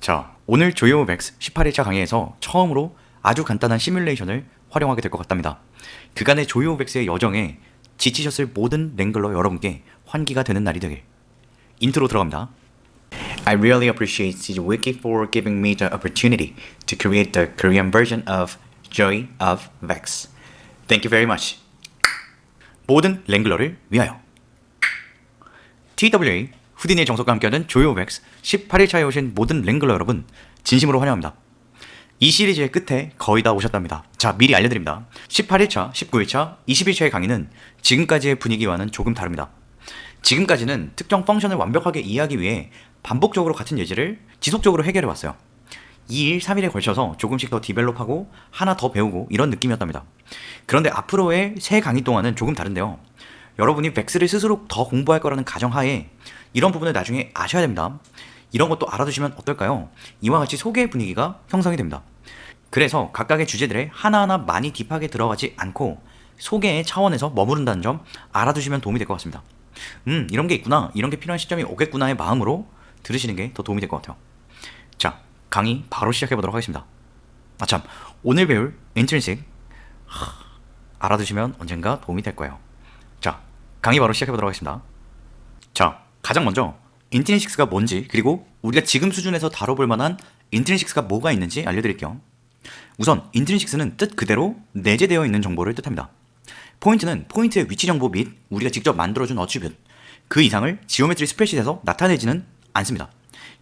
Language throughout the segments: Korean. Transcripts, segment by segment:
자, 오늘 조이오 맥스 18일차 강의에서 처음으로 아주 간단한 시뮬레이션을 활용하게 될 것 같답니다. 그간의 조이오 맥스의 여정에 지치셨을 모든 랭글러 여러분께 환기가 되는 날이 되길. 인트로 들어갑니다. I really appreciate CJ Wiki for giving me the opportunity to create the Korean version of Joy of Vex. Thank you very much. 모든 랭글러를 위하여. TWA 후디니의 정석과 함께하는 조이오 맥스 18일차에 오신 모든 랭글러 여러분 진심으로 환영합니다. 이 시리즈의 끝에 거의 다 오셨답니다. 자, 미리 알려드립니다. 18일차, 19일차, 20일차의 강의는 지금까지의 분위기와는 조금 다릅니다. 지금까지는 특정 펑션을 완벽하게 이해하기 위해 반복적으로 같은 예제를 지속적으로 해결해왔어요. 2일, 3일에 걸쳐서 조금씩 더 디벨롭하고 하나 더 배우고 이런 느낌이었답니다. 그런데 앞으로의 세 강의 동안은 조금 다른데요. 여러분이 벡스를 스스로 더 공부할 거라는 가정하에 이런 부분을 나중에 아셔야 됩니다. 이런 것도 알아두시면 어떨까요? 이와 같이 소개의 분위기가 형성이 됩니다. 그래서 각각의 주제들에 하나하나 많이 딥하게 들어가지 않고 소개의 차원에서 머무른다는 점 알아두시면 도움이 될 것 같습니다. 이런 게 있구나, 이런 게 필요한 시점이 오겠구나의 마음으로 들으시는 게 더 도움이 될 것 같아요. 자, 강의 바로 시작해보도록 하겠습니다. 아참, 오늘 배울 인트린식 알아두시면 언젠가 도움이 될 거예요. 자, 강의 바로 시작해보도록 하겠습니다. 자, 가장 먼저 인트린식스가 뭔지, 그리고 우리가 지금 수준에서 다뤄볼 만한 인트린식스가 뭐가 있는지 알려드릴게요. 우선 인트린식스는 뜻 그대로 내재되어 있는 정보를 뜻합니다. 포인트는 포인트의 위치 정보 및 우리가 직접 만들어준 어트리뷰트, 그 이상을 지오메트리 스프레드시트에서 나타내지는 않습니다.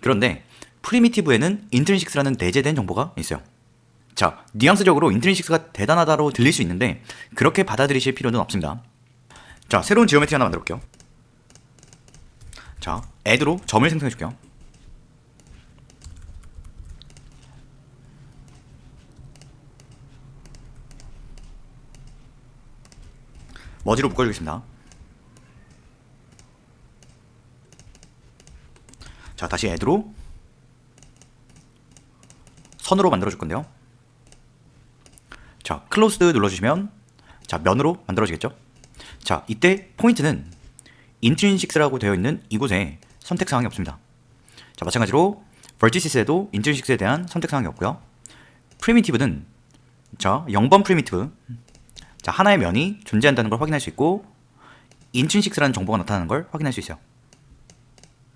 그런데 프리미티브에는 인트린식스라는 내재된 정보가 있어요. 자, 뉘앙스적으로 인트린식스가 대단하다로 들릴 수 있는데 그렇게 받아들이실 필요는 없습니다. 자, 새로운 지오메트리 하나 만들어 볼게요. 자, add로 점을 생성해 줄게요. 머지로 묶어주겠습니다. 자, 다시 add로 선으로 만들어 줄 건데요. 자, closed 눌러주시면 자, 면으로 만들어지겠죠. 자, 이때 포인트는 인트린식스라고 되어 있는 이곳에 선택 사항이 없습니다. 자, 마찬가지로 vertices에도 인트린식스에 대한 선택 사항이 없고요. 프리미티브는 자, 0번 프리미티브, 자, 하나의 면이 존재한다는 걸 확인할 수 있고 인트린식스라는 정보가 나타나는 걸 확인할 수 있어요.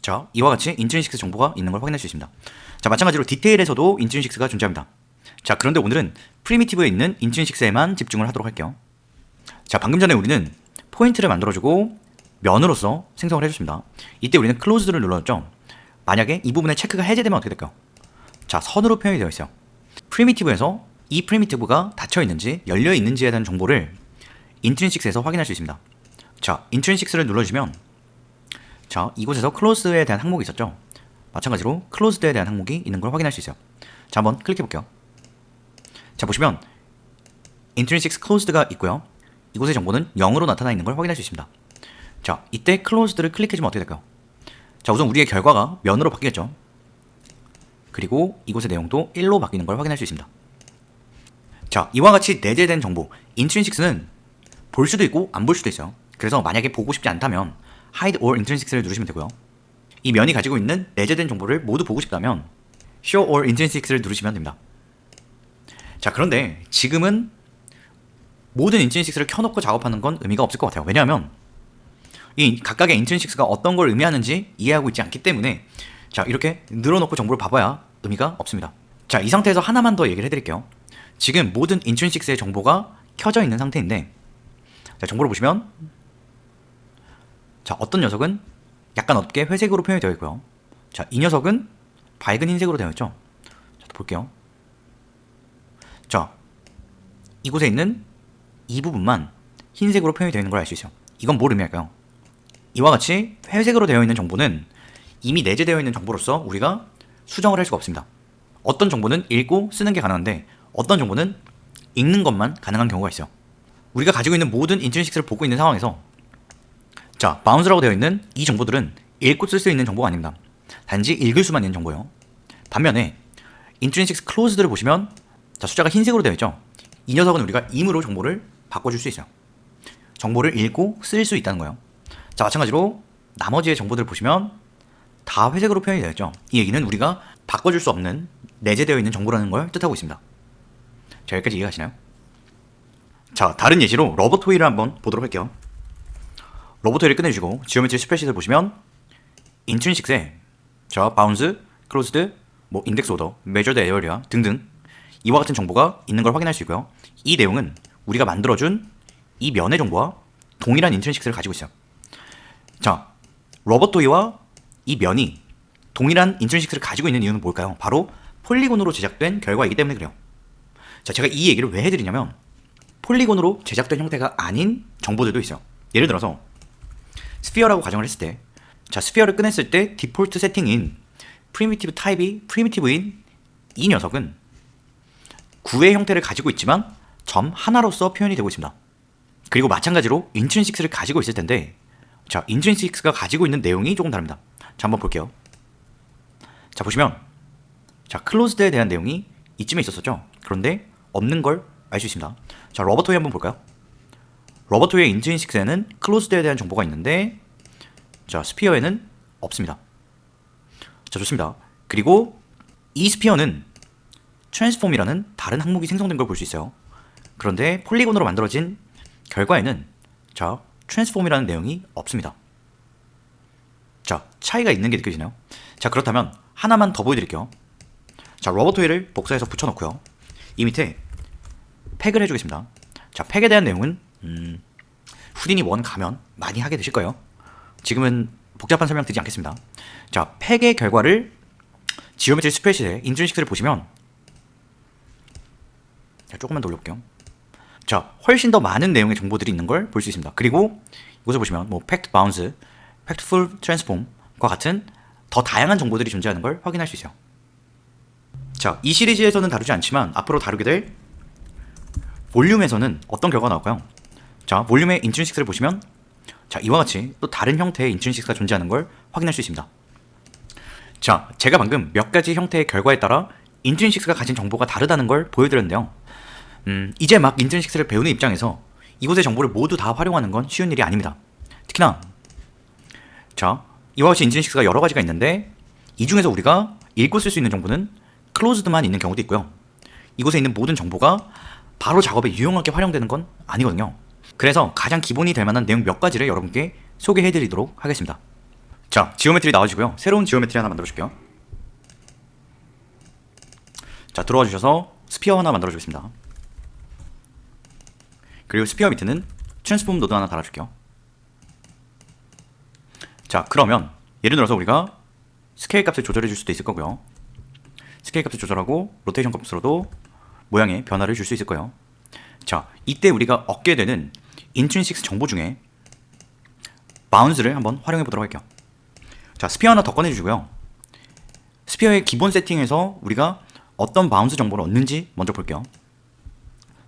자, 이와 같이 인트린식스 정보가 있는 걸 확인할 수 있습니다. 자, 마찬가지로 디테일에서도 인트린식스가 존재합니다. 자, 그런데 오늘은 프리미티브에 있는 인트린식스에만 집중을 하도록 할게요. 자, 방금 전에 우리는 포인트를 만들어주고 면으로서 생성을 해줬습니다. 이때 우리는 closed를 눌렀죠. 만약에 이 부분에 체크가 해제되면 어떻게 될까요? 자, 선으로 표현이 되어 있어요. 프리미티브에서 이 프리미티브가 닫혀있는지 열려있는지에 대한 정보를 인트린식스에서 확인할 수 있습니다. 자, 인트린식스를 눌러주시면 자, 이곳에서 closed에 대한 항목이 있었죠. 마찬가지로 closed에 대한 항목이 있는 걸 확인할 수 있어요. 자, 한번 클릭해 볼게요. 자, 보시면 intrinsic closed가 있고요. 이곳의 정보는 0으로 나타나 있는 걸 확인할 수 있습니다. 자, 이때 closed를 클릭해주면 어떻게 될까요? 자, 우선 우리의 결과가 면으로 바뀌겠죠. 그리고 이곳의 내용도 1로 바뀌는 걸 확인할 수 있습니다. 자, 이와 같이 내재된 정보 intrinsic는 볼 수도 있고 안 볼 수도 있어요. 그래서 만약에 보고 싶지 않다면 hide all intrinsic를 누르시면 되고요. 이 면이 가지고 있는 내재된 정보를 모두 보고 싶다면 show all intrinsic를 누르시면 됩니다. 자, 그런데 지금은 모든 intrinsic를 켜놓고 작업하는 건 의미가 없을 것 같아요. 왜냐하면 이 각각의 intrinsic가 어떤 걸 의미하는지 이해하고 있지 않기 때문에 자, 이렇게 늘어놓고 정보를 봐봐야 의미가 없습니다. 자, 이 상태에서 하나만 더 얘기를 해드릴게요. 지금 모든 intrinsic의 정보가 켜져 있는 상태인데 자, 정보를 보시면 자, 어떤 녀석은 약간 어둡게 회색으로 표현이 되어 있고요. 자, 이 녀석은 밝은 흰색으로 되어 있죠. 자, 또 볼게요. 자, 이곳에 있는 이 부분만 흰색으로 표현이 되어 있는 걸 알 수 있어요. 이건 뭘 의미할까요? 이와 같이 회색으로 되어 있는 정보는 이미 내재되어 있는 정보로서 우리가 수정을 할 수가 없습니다. 어떤 정보는 읽고 쓰는 게 가능한데 어떤 정보는 읽는 것만 가능한 경우가 있어요. 우리가 가지고 있는 모든 인트린식스를 보고 있는 상황에서 자, 바운스라고 되어 있는 이 정보들은 읽고 쓸 수 있는 정보가 아닙니다. 단지 읽을 수만 있는 정보예요. 반면에 intrinsic closed를 보시면 자, 숫자가 흰색으로 되어 있죠. 이 녀석은 우리가 임으로 정보를 바꿔줄 수 있어요. 정보를 읽고 쓸 수 있다는 거예요. 자, 마찬가지로 나머지의 정보들을 보시면 다 회색으로 표현이 되어 있죠. 이 얘기는 우리가 바꿔줄 수 없는 내재되어 있는 정보라는 걸 뜻하고 있습니다. 자, 여기까지 이해가시나요? 자, 다른 예시로 러버토이를 한번 보도록 할게요. 러버토이를 끝내주시고 지오메트리 스프레드시트를 보시면 인트린식스에 자, 바운스, 클로즈드, 뭐 인덱스 오더, 메저드 에어리아 등등 이와 같은 정보가 있는 걸 확인할 수 있고요. 이 내용은 우리가 만들어준 이 면의 정보와 동일한 인트린식스를 가지고 있어요. 자, 러버토이와 이 면이 동일한 인트린식스를 가지고 있는 이유는 뭘까요? 바로 폴리곤으로 제작된 결과이기 때문에 그래요. 자, 제가 이 얘기를 왜 해드리냐면 폴리곤으로 제작된 형태가 아닌 정보들도 있어요. 예를 들어서 스피어라고 가정을 했을 때, 자, 스피어를 꺼냈을 때 디폴트 세팅인 프리미티브 타입이 프리미티브인 이 녀석은 구의 형태를 가지고 있지만 점 하나로서 표현이 되고 있습니다. 그리고 마찬가지로 인트린식스를 가지고 있을 텐데, 자, 인트린식스가 가지고 있는 내용이 조금 다릅니다. 자, 한번 볼게요. 자, 보시면 자, 클로즈드에 대한 내용이 이쯤에 있었었죠. 그런데 없는 걸 알 수 있습니다. 자, 러버토이 한번 볼까요? 러버토이의 인트린식스에는 클로즈드에 대한 정보가 있는데, 자, 스피어에는 없습니다. 자, 좋습니다. 그리고 이 스피어는 트랜스폼이라는 다른 항목이 생성된 걸 볼 수 있어요. 그런데 폴리곤으로 만들어진 결과에는 자, 트랜스폼이라는 내용이 없습니다. 자, 차이가 있는 게 느껴지나요? 자, 그렇다면 하나만 더 보여드릴게요. 자, 러버토이를 복사해서 붙여놓고요. 이 밑에 팩을 해주겠습니다. 자, 팩에 대한 내용은 후디니 1 가면 많이 하게 되실 거예요. 지금은 복잡한 설명 드리지 않겠습니다. 자, 팩의 결과를 지오메트리 스프레드시트의 인트린식스를 보시면, 자, 조금만 더 올려볼게요. 자, 훨씬 더 많은 내용의 정보들이 있는 걸 볼 수 있습니다. 그리고 이곳에 보시면 뭐 팩트 바운스, 팩트 풀 트랜스폼과 같은 더 다양한 정보들이 존재하는 걸 확인할 수 있어요. 자, 이 시리즈에서는 다루지 않지만 앞으로 다루게 될 볼륨에서는 어떤 결과가 나올까요? 자, 볼륨의 인트린식스를 보시면 자, 이와 같이 또 다른 형태의 인트린식스가 존재하는 걸 확인할 수 있습니다. 자, 제가 방금 몇 가지 형태의 결과에 따라 인트린식스가 가진 정보가 다르다는 걸 보여드렸는데요. 이제 막 인트린식스를 배우는 입장에서 이곳의 정보를 모두 다 활용하는 건 쉬운 일이 아닙니다. 특히나 자, 이와 같이 인트린식스가 여러 가지가 있는데 이 중에서 우리가 읽고 쓸 수 있는 정보는 클로즈드만 있는 경우도 있고요. 이곳에 있는 모든 정보가 바로 작업에 유용하게 활용되는 건 아니거든요. 그래서 가장 기본이 될 만한 내용 몇 가지를 여러분께 소개해드리도록 하겠습니다. 자, 지오메트리 나와주시고요. 새로운 지오메트리 하나 만들어줄게요. 자, 들어와 주셔서 스피어 하나 만들어주겠습니다. 그리고 스피어 밑에는 트랜스폼 노드 하나 달아줄게요. 자, 그러면 예를 들어서 우리가 스케일 값을 조절해 줄 수도 있을 거고요. 스케일 값을 조절하고 로테이션 값으로도 모양에 변화를 줄 수 있을 거예요. 자, 이때 우리가 얻게 되는 인트린식스 정보 중에 바운스를 한번 활용해 보도록 할게요. 자, 스피어 하나 더 꺼내주시고요. 스피어의 기본 세팅에서 우리가 어떤 바운스 정보를 얻는지 먼저 볼게요.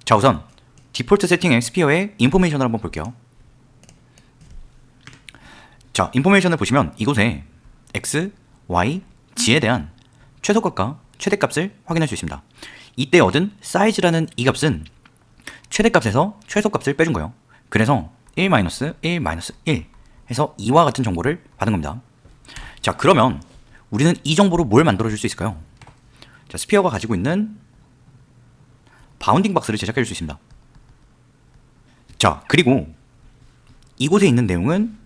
자, 우선 디폴트 세팅의 스피어의 인포메이션을 한번 볼게요. 자, 인포메이션을 보시면 이곳에 x, y, g에 대한 최소값과 최대값을 확인할 수 있습니다. 이때 얻은 사이즈라는 이 값은 최대값에서 최소값을 빼준 거예요. 그래서 1-1-1 해서 이와 같은 정보를 받은 겁니다. 자, 그러면 우리는 이 정보로 뭘 만들어 줄 수 있을까요? 자, 스피어가 가지고 있는 바운딩 박스를 제작해 줄 수 있습니다. 자, 그리고 이곳에 있는 내용은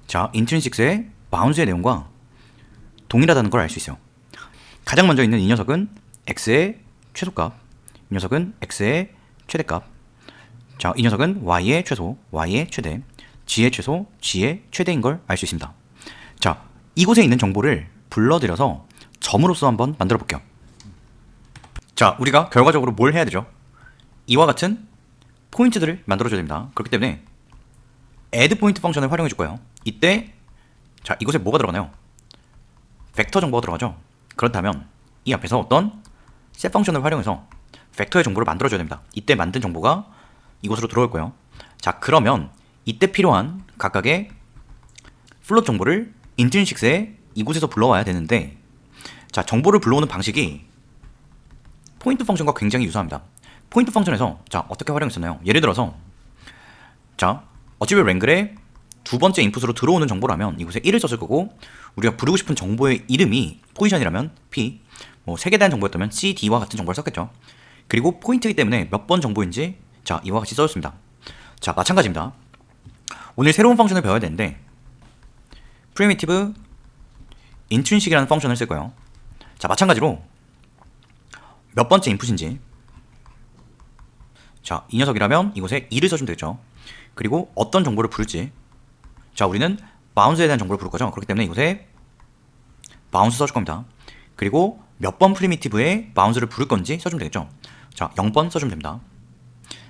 자, 인트린식스의 바운스의 내용과 동일하다는 걸 알 수 있어요. 가장 먼저 있는 이 녀석은 x의 최소값, 이 녀석은 x의 최대값, 자, 이 녀석은 y의 최소, y의 최대, g의 최소, g의 최대인 걸 알 수 있습니다. 자, 이곳에 있는 정보를 불러들여서 점으로서 한번 만들어 볼게요. 자, 우리가 결과적으로 뭘 해야 되죠? 이와 같은 포인트들을 만들어줘야 됩니다. 그렇기 때문에 add 포인트 펑션을 활용해 줄 거예요. 이때 자, 이곳에 뭐가 들어가나요? 벡터 정보가 들어가죠. 그렇다면 이 앞에서 어떤 set 펑션을 활용해서 벡터의 정보를 만들어줘야 됩니다. 이때 만든 정보가 이곳으로 들어올 거예요. 자, 그러면 이때 필요한 각각의 플롯 정보를 인트린식스에 이곳에서 불러와야 되는데, 자, 정보를 불러오는 방식이 포인트 펑션과 굉장히 유사합니다. 포인트 펑션에서 자, 어떻게 활용했었나요? 예를 들어서 자, 어치블 랭글의 두 번째 인풋으로 들어오는 정보라면 이곳에 1을 썼을 거고, 우리가 부르고 싶은 정보의 이름이 포지션이라면 P, 뭐 색에 대한 정보였다면 C, D와 같은 정보를 썼겠죠. 그리고 포인트이기 때문에 몇 번 정보인지 자 이와 같이 써줬습니다. 자 마찬가지입니다. 오늘 새로운 펑션을 배워야 되는데 프리미티브 인트린식이라는 펑션을 쓸 거예요. 자 마찬가지로 몇 번째 인풋인지, 자 이 녀석이라면 이곳에 2를 써주면 되겠죠. 그리고 어떤 정보를 부를지, 자 우리는 바운스에 대한 정보를 부를 거죠. 그렇기 때문에 이곳에 바운스 써줄 겁니다. 그리고 몇 번 프리미티브에 바운스를 부를 건지 써주면 되겠죠. 자 0번 써주면 됩니다.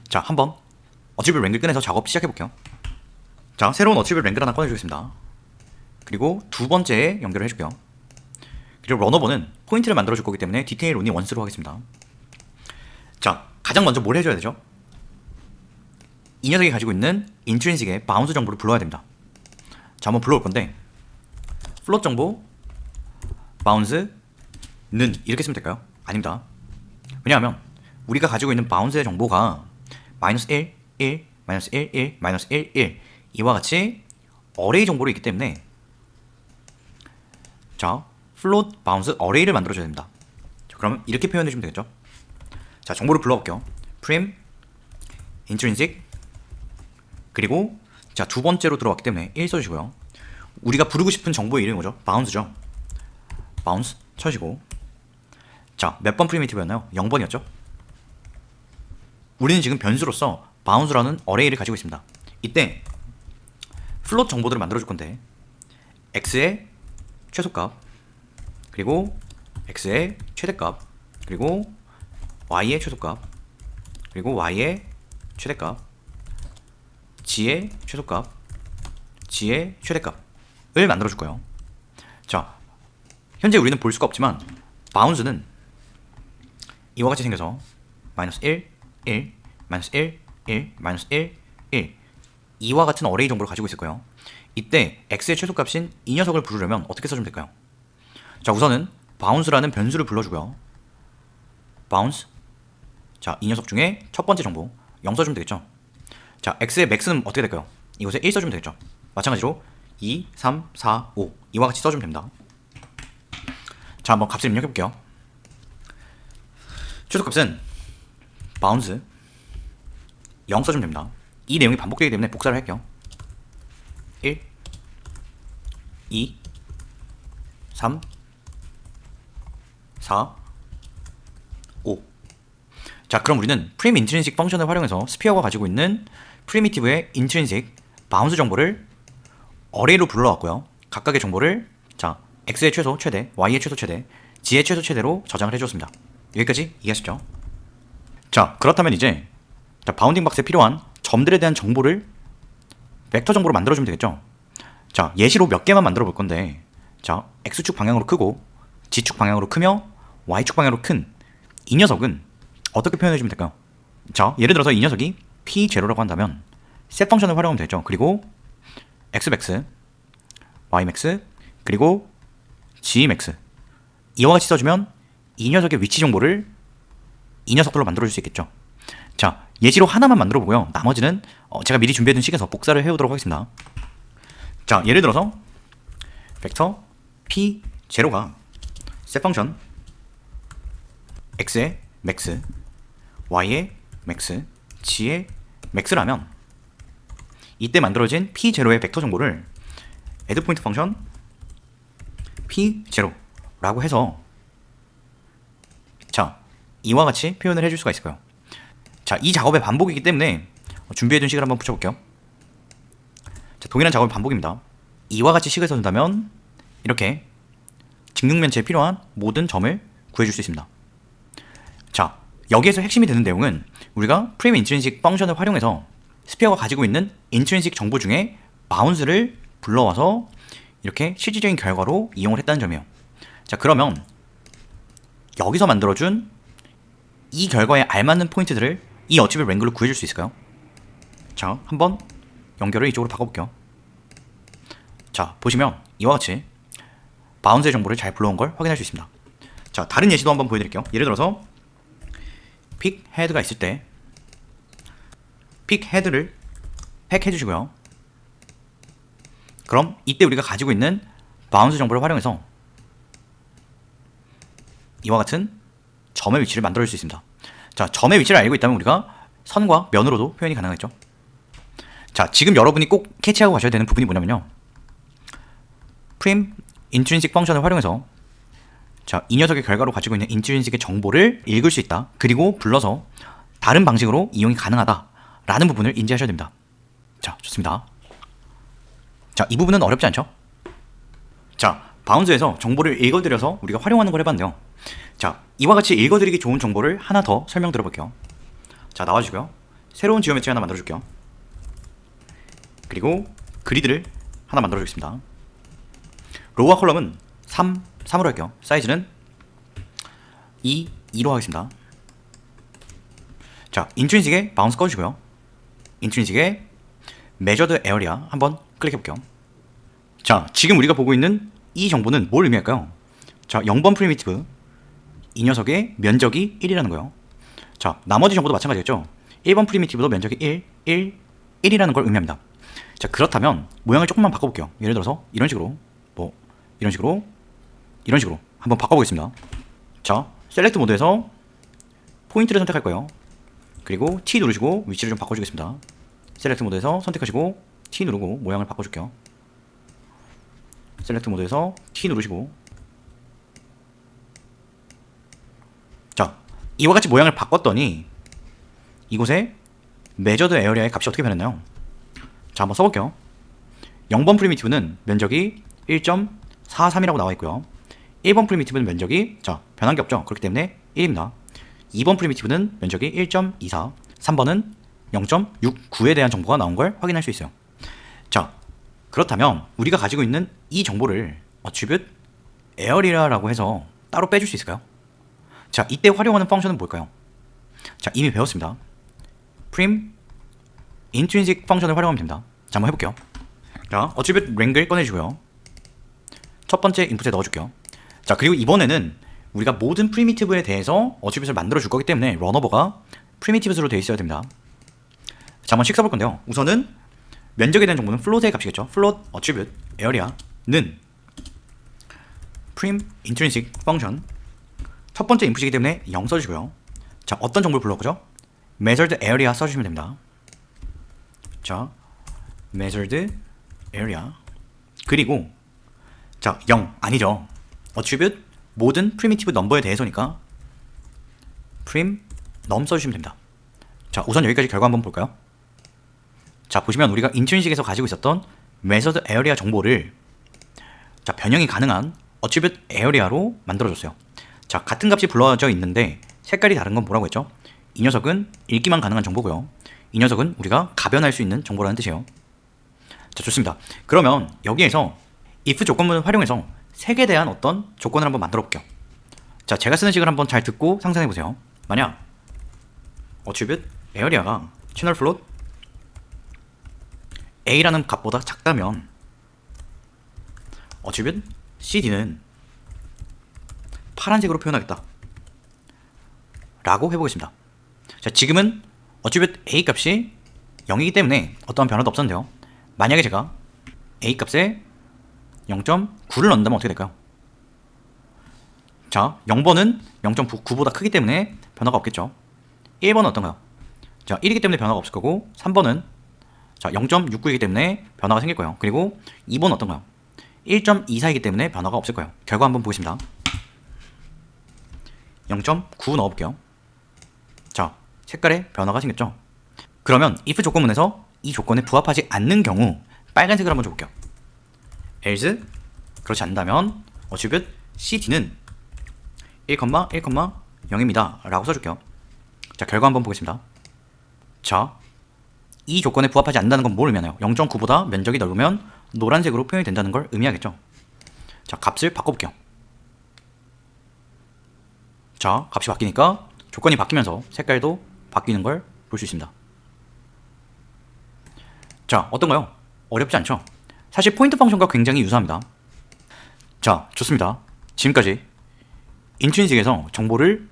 자 한번 어치블 랭글 꺼내서 작업 시작해 볼게요. 자 새로운 어치블 랭글 하나 꺼내주겠습니다. 그리고 두 번째에 연결을 해줄게요. 그리고 러너버는 포인트를 만들어줄 거기 때문에 디테일 only once로 하겠습니다. 자 가장 먼저 뭘 해줘야 되죠? 이 녀석이 가지고 있는 인트린식의 바운스 정보를 불러야 됩니다. 자 한번 불러올 건데 플롯 정보 바운스는 이렇게 쓰면 될까요? 아닙니다. 왜냐하면 우리가 가지고 있는 바운스의 정보가 마이너스 1, 1, 마이너스 1, 1, 마이너스 1, 1 이와 같이 어레이 정보로 있기 때문에 자 플롯 바운스 어레이를 만들어줘야 됩니다. 자, 그러면 이렇게 표현해주면 되겠죠. 자 정보를 불러볼게요. prim intrinsic 그리고 자 두 번째로 들어왔기 때문에 1 써주시고요. 우리가 부르고 싶은 정보의 이름이 뭐죠? 바운스죠. 바운스 쳐주시고, 자 몇 번 프리미티브였나요? 0번이었죠. 우리는 지금 변수로서 바운스라는 어레이를 가지고 있습니다. 이때 플롯 정보들을 만들어줄 건데 x의 최소값, 그리고 x의 최대값, 그리고 y의 최소값, 그리고 y의 최대값, g의 최소값, g의 최대값을 만들어줄 거예요. 자 현재 우리는 볼 수가 없지만 바운스는 이와 같이 생겨서 마이너스 1, 1, 마이너스 1, 1, 마이너스 1, 1 이와 같은 어레이 정보를 가지고 있을 거예요. 이때 x의 최소값인 이 녀석을 부르려면 어떻게 써주면 될까요? 자 우선은 바운스라는 변수를 불러주고요. 바운스, 자 이 녀석 중에 첫 번째 정보 0 써주면 되겠죠. 자 x의 max는 어떻게 될까요? 이곳에 1 써주면 되겠죠. 마찬가지로 2, 3, 4, 5 이와 같이 써주면 됩니다. 자 한번 값을 입력해 볼게요. 최소값은 바운스 0 써주면 됩니다. 이 내용이 반복되기 때문에 복사를 할게요. 1, 2, 3, 4, 5. 자 그럼 우리는 프림 인트린식 펑션을 활용해서 스피어가 가지고 있는 프리미티브의 인트린식 바운스 정보를 어레이로 불러왔고요. 각각의 정보를 자 x의 최소 최대, y의 최소 최대, g의 최소 최대로 저장을 해주었습니다. 여기까지 이해하셨죠? 자 그렇다면 이제 자, 바운딩 박스에 필요한 점들에 대한 정보를 벡터 정보로 만들어주면 되겠죠. 자 예시로 몇 개만 만들어 볼 건데, 자 x축 방향으로 크고 g축 방향으로 크며 y축 방향으로 큰 이 녀석은 어떻게 표현해주면 될까요? 자 예를 들어서 이 녀석이 p0라고 한다면 set 펑션을 활용하면 되죠. 그리고 xmax, ymax, 그리고 gmax 이와 같이 써주면 이 녀석의 위치 정보를 이 녀석들로 만들어줄 수 있겠죠. 자 예시로 하나만 만들어 보고요. 나머지는 제가 미리 준비해둔 식에서 복사를 해오도록 하겠습니다. 자 예를 들어서 벡터 p0가 set 펑션 x의 max, y의 max, g의 max라면 이때 만들어진 p0의 벡터 정보를 add point 펑션 p0라고 해서 자 이와 같이 표현을 해줄 수가 있을 거예요. 자 이 작업의 반복이기 때문에 준비해둔 식을 한번 붙여볼게요. 자 동일한 작업의 반복입니다. 이와 같이 식을 써준다면 이렇게 직육면체에 필요한 모든 점을 구해줄 수 있습니다. 자 여기에서 핵심이 되는 내용은 우리가 프림 인트린식 펑션을 활용해서 스피어가 가지고 있는 인트린식 정보 중에 바운스를 불러와서 이렇게 실질적인 결과로 이용을 했다는 점이에요. 자 그러면 여기서 만들어준 이 결과에 알맞는 포인트들을 이 어치블 랭글로 구해줄 수 있을까요? 자 한번 연결을 이쪽으로 바꿔볼게요. 자 보시면 이와 같이 바운스의 정보를 잘 불러온 걸 확인할 수 있습니다. 자 다른 예시도 한번 보여드릴게요. 예를 들어서 픽 헤드가 있을 때 픽 헤드를 팩 해주시고요. 그럼 이때 우리가 가지고 있는 바운스 정보를 활용해서 이와 같은 점의 위치를 만들어줄 수 있습니다. 자, 점의 위치를 알고 있다면 우리가 선과 면으로도 표현이 가능하겠죠. 자, 지금 여러분이 꼭 캐치하고 가셔야 되는 부분이 뭐냐면요, prim intrinsic 펑션을 활용해서 자, 이 녀석의 결과로 가지고 있는 intrinsic의 정보를 읽을 수 있다, 그리고 불러서 다른 방식으로 이용이 가능하다 라는 부분을 인지하셔야 됩니다. 자, 좋습니다. 자, 이 부분은 어렵지 않죠? 자, 바운스에서 정보를 읽어드려서 우리가 활용하는 걸 해봤는데요. 자, 이와 같이 읽어드리기 좋은 정보를 하나 더 설명드려볼게요. 자, 나와주고요. 새로운 지오메트리 하나 만들어줄게요. 그리고 그리드를 하나 만들어주겠습니다. 로우와 컬럼은 3으로 할게요. 사이즈는 2로 하겠습니다. 자, 인트린식에 바운스 꺼주시고요. 인트린식에 메저드 에어리아 한번 클릭해볼게요. 자, 지금 우리가 보고 있는 이 정보는 뭘 의미할까요? 자, 0번 프리미티브, 이 녀석의 면적이 1이라는 거예요. 자, 나머지 정보도 마찬가지겠죠. 1번 프리미티브도 면적이 1이라는 걸 의미합니다. 자, 그렇다면 모양을 조금만 바꿔볼게요. 예를 들어서 이런 식으로, 이런 식으로 한번 바꿔보겠습니다. 자, 셀렉트 모드에서 포인트를 선택할 거예요. 그리고 T 누르시고 위치를 좀 바꿔주겠습니다. 셀렉트 모드에서 선택하시고 T 누르고 모양을 바꿔줄게요. 셀렉트 모드에서 T 누르시고, 자, 이와 같이 모양을 바꿨더니 이곳에 메저드 에어리아의 값이 어떻게 변했나요? 자, 한번 써볼게요. 0번 프리미티브는 면적이 1.43이라고 나와 있고요. 1번 프리미티브는 면적이, 자, 변한 게 없죠. 그렇기 때문에 1입니다. 2번 프리미티브는 면적이 1.24, 3번은 0.69에 대한 정보가 나온 걸 확인할 수 있어요. 자, 그렇다면 우리가 가지고 있는 이 정보를 attribute area라고 해서 따로 빼줄 수 있을까요? 자, 이때 활용하는 펑션은 뭘까요? 자, 이미 배웠습니다. prim intrinsic 펑션을 활용하면 됩니다. 자, 한번 해볼게요. 자, attribute rank을 꺼내주고요. 첫 번째 인풋에 넣어줄게요. 자, 그리고 이번에는 우리가 모든 프리미티브에 대해서 attribute를 만들어 줄 거기 때문에 런어버가 프리미티브스로 되어 있어야 됩니다. 자, 한번 씩 써볼 건데요. 우선은 면적에 대한 정보는 float의 값이겠죠. float attribute area는 prim intrinsic 펑션, 첫 번째 인풋이기 때문에 0 써주시고요. 자, 어떤 정보를 불러보죠? measured area 써주시면 됩니다. 자, measured area, 그리고 자, 0 아니죠. attribute 모든 primitive number에 대해서니까 prim num 써주시면 됩니다. 자, 우선 여기까지 결과 한번 볼까요? 자, 보시면 우리가 인트린식에서 가지고 있었던 메서드 에어리아 정보를, 자, 변형이 가능한 attribute area로 만들어줬어요. 자, 같은 값이 불러져 있는데 색깔이 다른 건 뭐라고 했죠? 이 녀석은 읽기만 가능한 정보고요. 이 녀석은 우리가 가변할 수 있는 정보라는 뜻이에요. 자, 좋습니다. 그러면 여기에서 if 조건문을 활용해서 색에 대한 어떤 조건을 한번 만들어 볼게요. 자, 제가 쓰는 식을 한번 잘 듣고 상상해 보세요. 만약 attribute area가 channel float a라는 값보다 작다면 attribute cd는 파란색으로 표현하겠다 라고 해보겠습니다. 자, 지금은 attribute a 값이 0이기 때문에 어떠한 변화도 없었는데요. 만약에 제가 a 값에 0.9를 넣는다면 어떻게 될까요? 자, 0번은 0.9보다 크기 때문에 변화가 없겠죠. 1번은 어떤가요? 자, 1이기 때문에 변화가 없을 거고, 3번은 자, 0.69이기 때문에 변화가 생길 거예요. 그리고 2번은 어떤가요? 1.24이기 때문에 변화가 없을 거예요. 결과 한번 보겠습니다. 0.9 넣어볼게요. 자, 색깔에 변화가 생겼죠. 그러면 if 조건문에서 이 조건에 부합하지 않는 경우 빨간색을 한번 줘볼게요. else, 그렇지 않다면 attribute cd는 1,1,0입니다 라고 써줄게요. 자, 결과 한번 보겠습니다. 자, 이 조건에 부합하지 않는다는 건 뭘 의미하나요? 0.9보다 면적이 넓으면 노란색으로 표현이 된다는 걸 의미하겠죠. 자, 값을 바꿔볼게요. 자, 값이 바뀌니까 조건이 바뀌면서 색깔도 바뀌는 걸 볼 수 있습니다. 자, 어떤가요? 어렵지 않죠? 사실 포인트 펑션과 굉장히 유사합니다. 자, 좋습니다. 지금까지 인트린식에서 정보를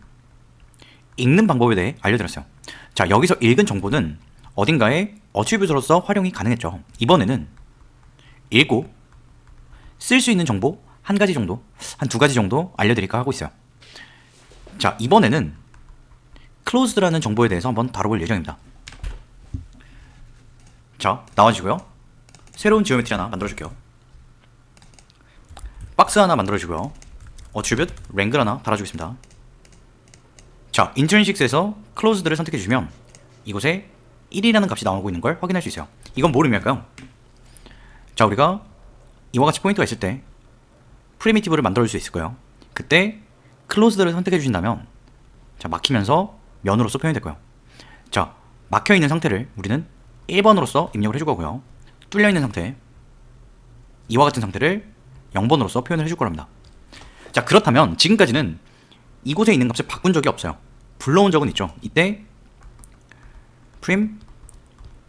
읽는 방법에 대해 알려드렸어요. 자, 여기서 읽은 정보는 어딘가에 어트리뷰트로서 활용이 가능했죠. 이번에는 읽고 쓸 수 있는 정보 한 가지 정도, 한 두 가지 정도 알려드릴까 하고 있어요. 자, 이번에는 closed라는 정보에 대해서 한번 다뤄볼 예정입니다. 자, 나와주시고요. 새로운 지오메트리 하나 만들어줄게요. 박스 하나 만들어주고요. attribute wrangle 하나 달아주겠습니다. 자, intrinsic에서 closed를 선택해주시면 이곳에 1이라는 값이 나오고 있는 걸 확인할 수 있어요. 이건 뭘 의미할까요? 자, 우리가 이와 같이 포인트가 있을 때 프리미티브를 만들어줄 수 있을 거예요. 그때 closed를 선택해 주신다면 자, 막히면서 면으로서 표현이 될 거예요. 자, 막혀있는 상태를 우리는 1번으로서 입력을 해줄 거고요. 뚫려있는 상태, 이와 같은 상태를 0번으로서 표현을 해줄 거랍니다. 자, 그렇다면 지금까지는 이곳에 있는 값을 바꾼 적이 없어요. 불러온 적은 있죠. 이때 prim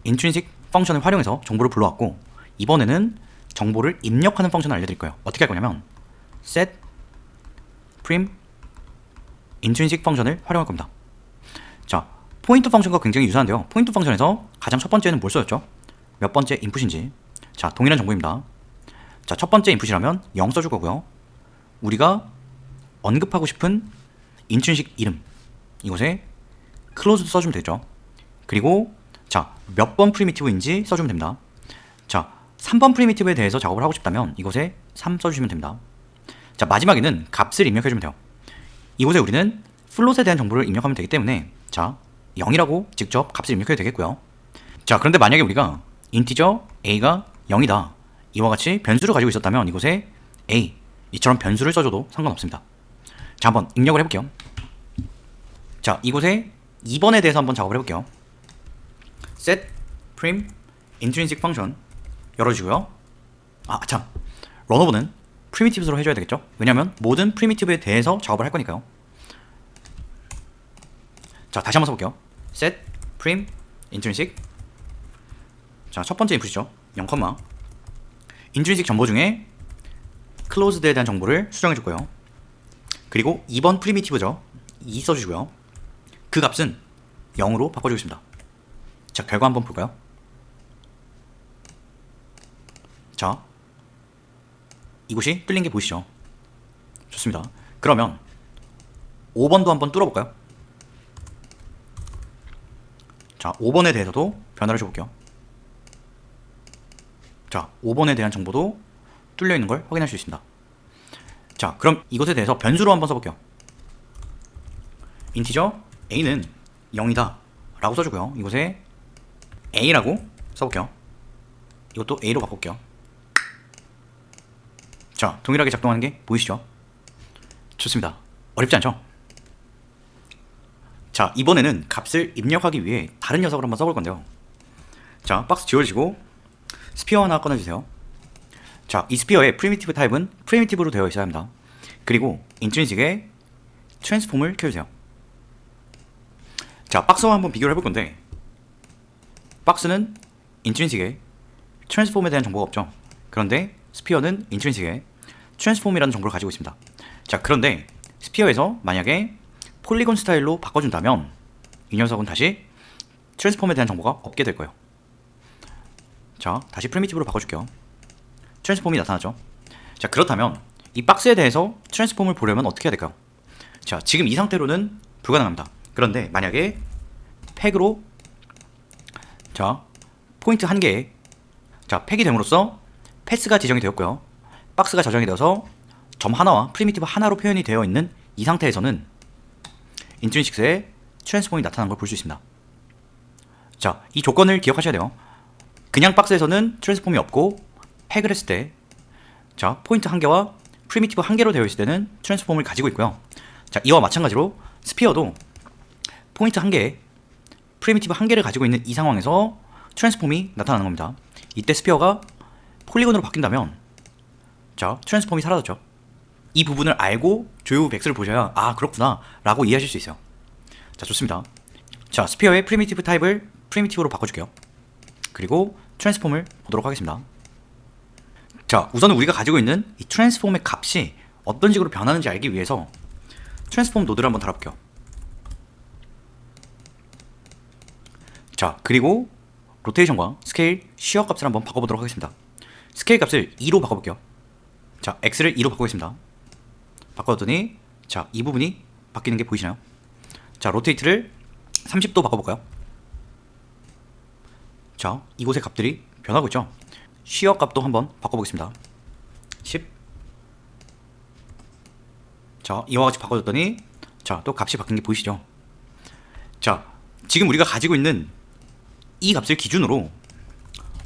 intrinsic 펑션을 활용해서 정보를 불러왔고, 이번에는 정보를 입력하는 펑션을 알려드릴 거예요. 어떻게 할 거냐면 set prim intrinsic 펑션을 활용할 겁니다. 자, 포인트 펑션과 굉장히 유사한데요. 포인트 펑션에서 가장 첫 번째는 뭘 써줬죠? 몇 번째 인풋인지. 자, 동일한 정보입니다. 자, 첫 번째 인풋이라면 0 써줄 거고요. 우리가 언급하고 싶은 인트린식 이름, 이곳에 closed 써주면 되죠. 그리고 자, 몇 번 프리미티브인지 써주면 됩니다. 자, 3번 프리미티브에 대해서 작업을 하고 싶다면 이곳에 3 써주시면 됩니다. 자, 마지막에는 값을 입력해주면 돼요. 이곳에 우리는 플롯에 대한 정보를 입력하면 되기 때문에 자, 0이라고 직접 값을 입력해도 되겠고요. 자, 그런데 만약에 우리가 인티저 a가 0이다, 이와 같이 변수를 가지고 있었다면 이곳에 a, 이처럼 변수를 써줘도 상관없습니다. 자, 한번 입력을 해볼게요. 자, 이곳에 2번에 대해서 한번 작업을 해볼게요. set prim intrinsic function 열어주고요. 아, 참, 런오버는 프리미티브로 해줘야 되겠죠? 왜냐면 모든 프리미티브에 대해서 작업을 할 거니까요. 자, 다시 한번 써볼게요. set prim intrinsic. 자, 첫 번째 인풋이죠. 0, intrinsic 정보 중에 closed에 대한 정보를 수정해 줄 거예요. 그리고 2번 프리미티브죠. 2 써주시고요. 그 값은 0으로 바꿔주겠습니다. 자, 결과 한번 볼까요? 자, 이곳이 뚫린 게 보이시죠? 좋습니다. 그러면 5번도 한번 뚫어볼까요? 자, 5번에 대해서도 변화를 줘볼게요. 자, 5번에 대한 정보도 뚫려 있는 걸 확인할 수 있습니다. 자, 그럼 이것에 대해서 변수로 한번 써볼게요. 인티저 a는 0이다 라고 써주고요. 이곳에 a라고 써볼게요. 이것도 a로 바꿀게요. 자, 동일하게 작동하는 게 보이시죠? 좋습니다. 어렵지 않죠? 자, 이번에는 값을 입력하기 위해 다른 녀석을 한번 써볼 건데요. 자, 박스 지워주시고 스피어 하나 꺼내주세요. 자, 이 스피어의 프리미티브 타입은 프리미티브로 되어 있어야 합니다. 그리고 인트린식에 트랜스폼을 켜주세요. 자, 박스와 한번 비교를 해볼 건데, 박스는 인트린식에 트랜스폼에 대한 정보가 없죠. 그런데 스피어는 인트린식에 트랜스폼이라는 정보를 가지고 있습니다. 자, 그런데 스피어에서 만약에 폴리곤 스타일로 바꿔준다면 이 녀석은 다시 트랜스폼에 대한 정보가 없게 될 거예요. 자, 다시 프리미티브로 바꿔줄게요. 트랜스폼이 나타나죠. 자, 그렇다면 이 박스에 대해서 트랜스폼을 보려면 어떻게 해야 될까요? 자, 지금 이 상태로는 불가능합니다. 그런데 만약에 팩으로 자, 포인트 한 개에 자, 팩이 됨으로써 패스가 지정이 되었고요. 박스가 저장이 되어서 점 하나와 프리미티브 하나로 표현이 되어 있는 이 상태에서는 인트린식스에 트랜스폼이 나타난 걸 볼 수 있습니다. 자, 이 조건을 기억하셔야 돼요. 그냥 박스에서는 트랜스폼이 없고 팩을 했을 때 자, 포인트 한 개와 프리미티브 한 개로 되어 있을 때는 트랜스폼을 가지고 있고요. 자, 이와 마찬가지로 스피어도 포인트 한 개에 프리미티브 한 개를 가지고 있는 이 상황에서 트랜스폼이 나타나는 겁니다. 이때 스피어가 폴리곤으로 바뀐다면 자, 트랜스폼이 사라졌죠. 이 부분을 알고 조유 백스를 보셔야 아, 그렇구나 라고 이해하실 수 있어요. 자, 좋습니다. 자, 스피어의 프리미티브 타입을 프리미티브로 바꿔줄게요. 그리고 트랜스폼을 보도록 하겠습니다. 자, 우선은 우리가 가지고 있는 이 트랜스폼의 값이 어떤 식으로 변하는지 알기 위해서 트랜스폼 노드를 한번 달아볼게요. 자, 그리고 로테이션과 스케일, 시어 값을 한번 바꿔보도록 하겠습니다. 스케일 값을 2로 바꿔볼게요. 자, x를 2로 바꾸겠습니다. 바꿔뒀더니 자, 이 부분이 바뀌는 게 보이시나요? 자, 로테이트를 30도 바꿔볼까요? 자, 이곳의 값들이 변하고 있죠. 쉬어 값도 한번 바꿔보겠습니다. 10. 자, 이와 같이 바꿔줬더니 자, 또 값이 바뀐 게 보이시죠? 자, 지금 우리가 가지고 있는 이 값을 기준으로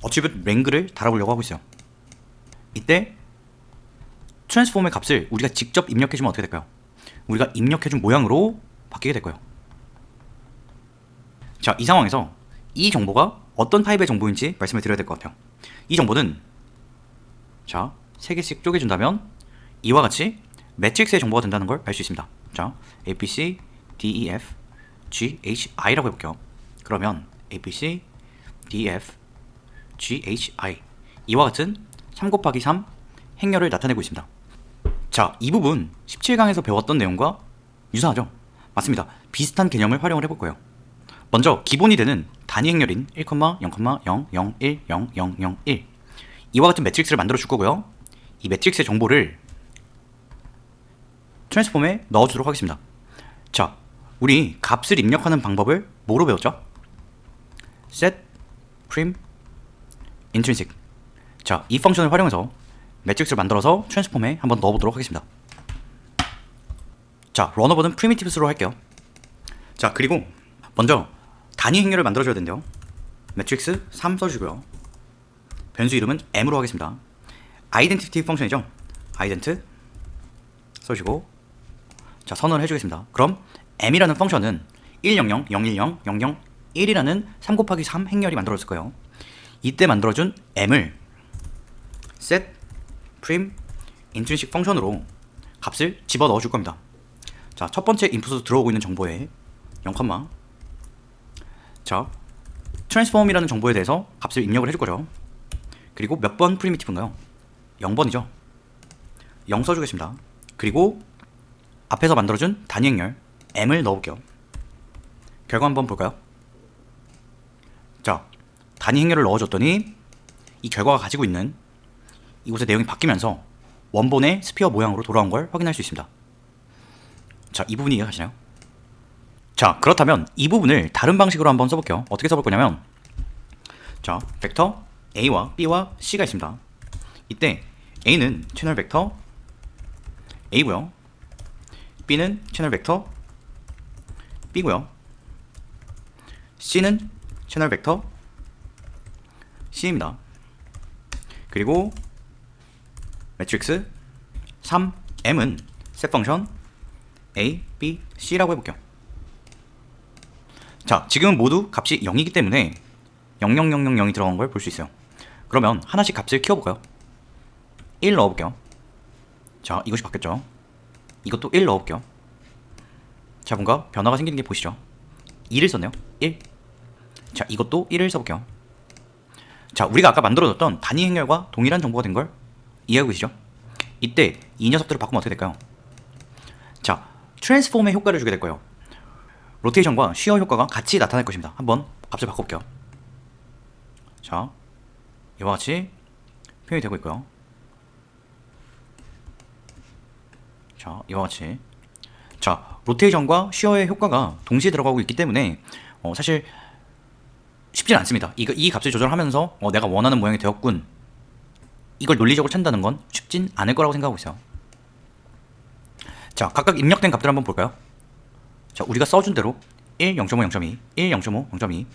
어치뷰트 랭크를 달아보려고 하고 있어요. 이때 트랜스폼의 값을 우리가 직접 입력해주면 어떻게 될까요? 우리가 입력해준 모양으로 바뀌게 될 거예요. 자, 이 상황에서 이 정보가 어떤 타입의 정보인지 말씀을 드려야 될 것 같아요. 이 정보는 자, 3개씩 쪼개준다면 이와 같이 매트릭스의 정보가 된다는 걸 알 수 있습니다. 자, APC, DEF, GHI라고 해볼게요. 그러면 APC, DEF, GHI 이와 같은 3 곱하기 3 행렬을 나타내고 있습니다. 자, 이 부분 17강에서 배웠던 내용과 유사하죠? 맞습니다. 비슷한 개념을 활용을 해볼 거예요. 먼저 기본이 되는 단위 행렬인 1, 0, 0, 0, 1, 0, 0, 0, 1 이와 같은 매트릭스를 만들어 줄 거고요. 이 매트릭스의 정보를 트랜스폼에 넣어주도록 하겠습니다. 자, 우리 값을 입력하는 방법을 뭐로 배웠죠? set, prim, intrinsic. 자, 이 펑션을 활용해서 매트릭스를 만들어서 트랜스폼에 한번 넣어보도록 하겠습니다. 자, 러너버는 프리미티브스로 할게요. 자, 그리고 먼저 단위 행렬을 만들어줘야 된대요. 매트릭스 3 써주고요. 변수 이름은 m으로 하겠습니다. 아이덴티티 펑션이죠. 아이덴트 써주고 자, 선언을 해주겠습니다. 그럼 m이라는 펑션은 100, 010, 001이라는 3 곱하기 3 행렬이 만들어졌을 거예요. 이때 만들어준 m을 set, prim, intrinsic 펑션으로 값을 집어넣어 줄 겁니다. 자, 첫 번째 인풋으로 들어오고 있는 정보에 0, 자, transform이라는 정보에 대해서 값을 입력을 해줄 거죠. 그리고 몇 번 프리미티브인가요? 0번이죠. 0 써주겠습니다. 그리고 앞에서 만들어준 단위 행렬 m을 넣어볼게요. 결과 한번 볼까요? 자, 단위 행렬을 넣어줬더니 이 결과가 가지고 있는 이곳의 내용이 바뀌면서 원본의 스피어 모양으로 돌아온 걸 확인할 수 있습니다. 자, 이 부분이 이해가시나요? 자, 그렇다면 이 부분을 다른 방식으로 한번 써볼게요. 어떻게 써볼 거냐면 자, 벡터 A와 B와 C가 있습니다. 이때 A는 채널 벡터 A고요. B는 채널 벡터 B고요. C는 채널 벡터 C입니다. 그리고 매트릭스 3M은 셋 펑션 A, B, C라고 해볼게요. 자, 지금 모두 값이 0이기 때문에 00000이 들어간 걸 볼 수 있어요. 그러면 하나씩 값을 키워볼까요? 1 넣어볼게요. 자, 이것이 바뀌었죠. 이것도 1 넣어볼게요. 자, 뭔가 변화가 생기는 게 보이시죠? 2를 썼네요. 1. 자, 이것도 1을 써볼게요. 자, 우리가 아까 만들어줬던 단위 행렬과 동일한 정보가 된 걸 이해하고 계시죠? 이때 이 녀석들을 바꾸면 어떻게 될까요? 자, 트랜스폼의 효과를 주게 될 거예요. 로테이션과 쉬어 효과가 같이 나타날 것입니다. 한번 값을 바꿔볼게요. 자, 이와 같이 표현이 되고 있고요. 자, 이와 같이 자, 로테이션과 쉬어의 효과가 동시에 들어가고 있기 때문에 사실 쉽진 않습니다. 이 값을 조절하면서 내가 원하는 모양이 되었군, 이걸 논리적으로 찾는다는 건 쉽진 않을 거라고 생각하고 있어요. 자, 각각 입력된 값들 한번 볼까요? 자, 우리가 써준 대로 1, 0.5, 0.2, 1, 0.5, 0.2,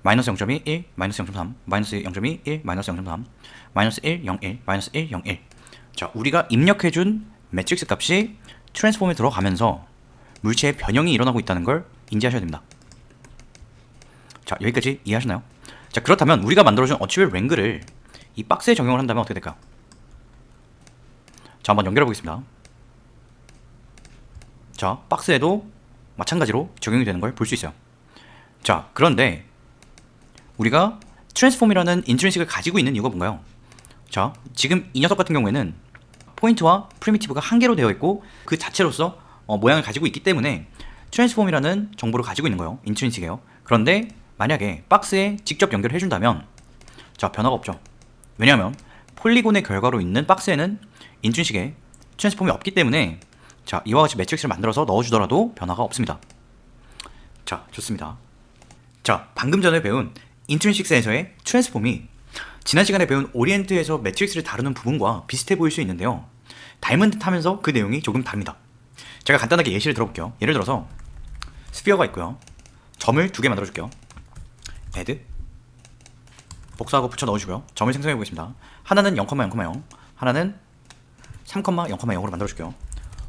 마이너스 0.2, 1, 마이너스 0.3, 마이너스 0.2, 1, 마이너스 0.3, 마이너스 1, 0, 1, 마이너스 1, 0, 1. 자, 우리가 입력해준 매트릭스 값이 트랜스폼에 들어가면서 물체의 변형이 일어나고 있다는 걸 인지하셔야 됩니다. 자, 여기까지 이해하시나요? 자, 그렇다면 우리가 만들어준 어치뷰트 랭크를 이 박스에 적용을 한다면 어떻게 될까요? 자, 한번 연결해 보겠습니다. 자, 박스에도 마찬가지로 적용이 되는 걸 볼 수 있어요. 자, 그런데 우리가 트랜스폼이라는 인트린식을 가지고 있는 이유가 뭔가요? 자, 지금 이 녀석 같은 경우에는 포인트와 프리미티브가 한 개로 되어 있고 그 자체로서 모양을 가지고 있기 때문에 트랜스폼이라는 정보를 가지고 있는 거예요. 인트린식이에요. 그런데 만약에 박스에 직접 연결을 해준다면 자, 변화가 없죠. 왜냐하면 폴리곤의 결과로 있는 박스에는 인트린식에 트랜스폼이 없기 때문에 자, 이와 같이 매트릭스를 만들어서 넣어주더라도 변화가 없습니다. 자, 좋습니다. 자, 방금 전에 배운 인트린식스에서의 트랜스폼이 지난 시간에 배운 오리엔트에서 매트릭스를 다루는 부분과 비슷해 보일 수 있는데요. 닮은 듯 하면서 그 내용이 조금 다릅니다. 제가 간단하게 예시를 들어볼게요. 예를 들어서 스피어가 있고요. 점을 2개 만들어줄게요. add 복사하고 붙여 넣어주고요. 점을 생성해 보겠습니다. 하나는 0,0,0, 하나는 3,0,0,0으로 만들어줄게요.